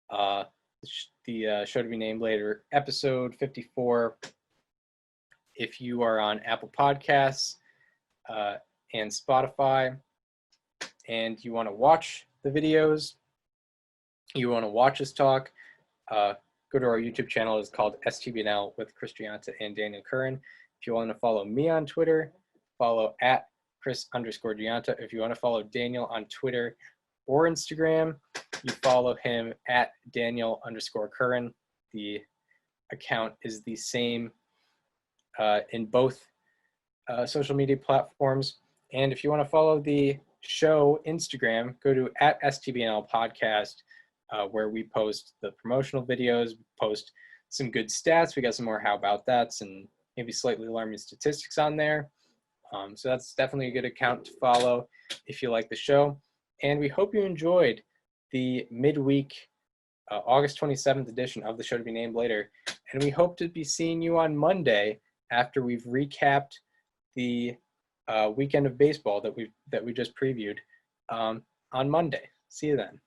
the show to be named later, episode 54. If you are on Apple Podcasts and Spotify, and you want to watch the videos, you want to watch us talk, go to our YouTube channel. It's called STBNL with Chris Giolito and Daniel Curran. If you want to follow me on Twitter, follow at Chris_Giolito. If you want to follow Daniel on Twitter or Instagram, you follow him at Daniel_Curran. The account is the same in both social media platforms. And if you want to follow the show Instagram, go to at STBNL Podcast, where we post the promotional videos, post some good stats. We got some more how about that's and maybe slightly alarming statistics on there. So that's definitely a good account to follow if you like the show. And we hope you enjoyed the midweek August 27th edition of the show to be named later. And we hope to be seeing you on Monday after we've recapped the weekend of baseball that we just previewed on Monday. See you then.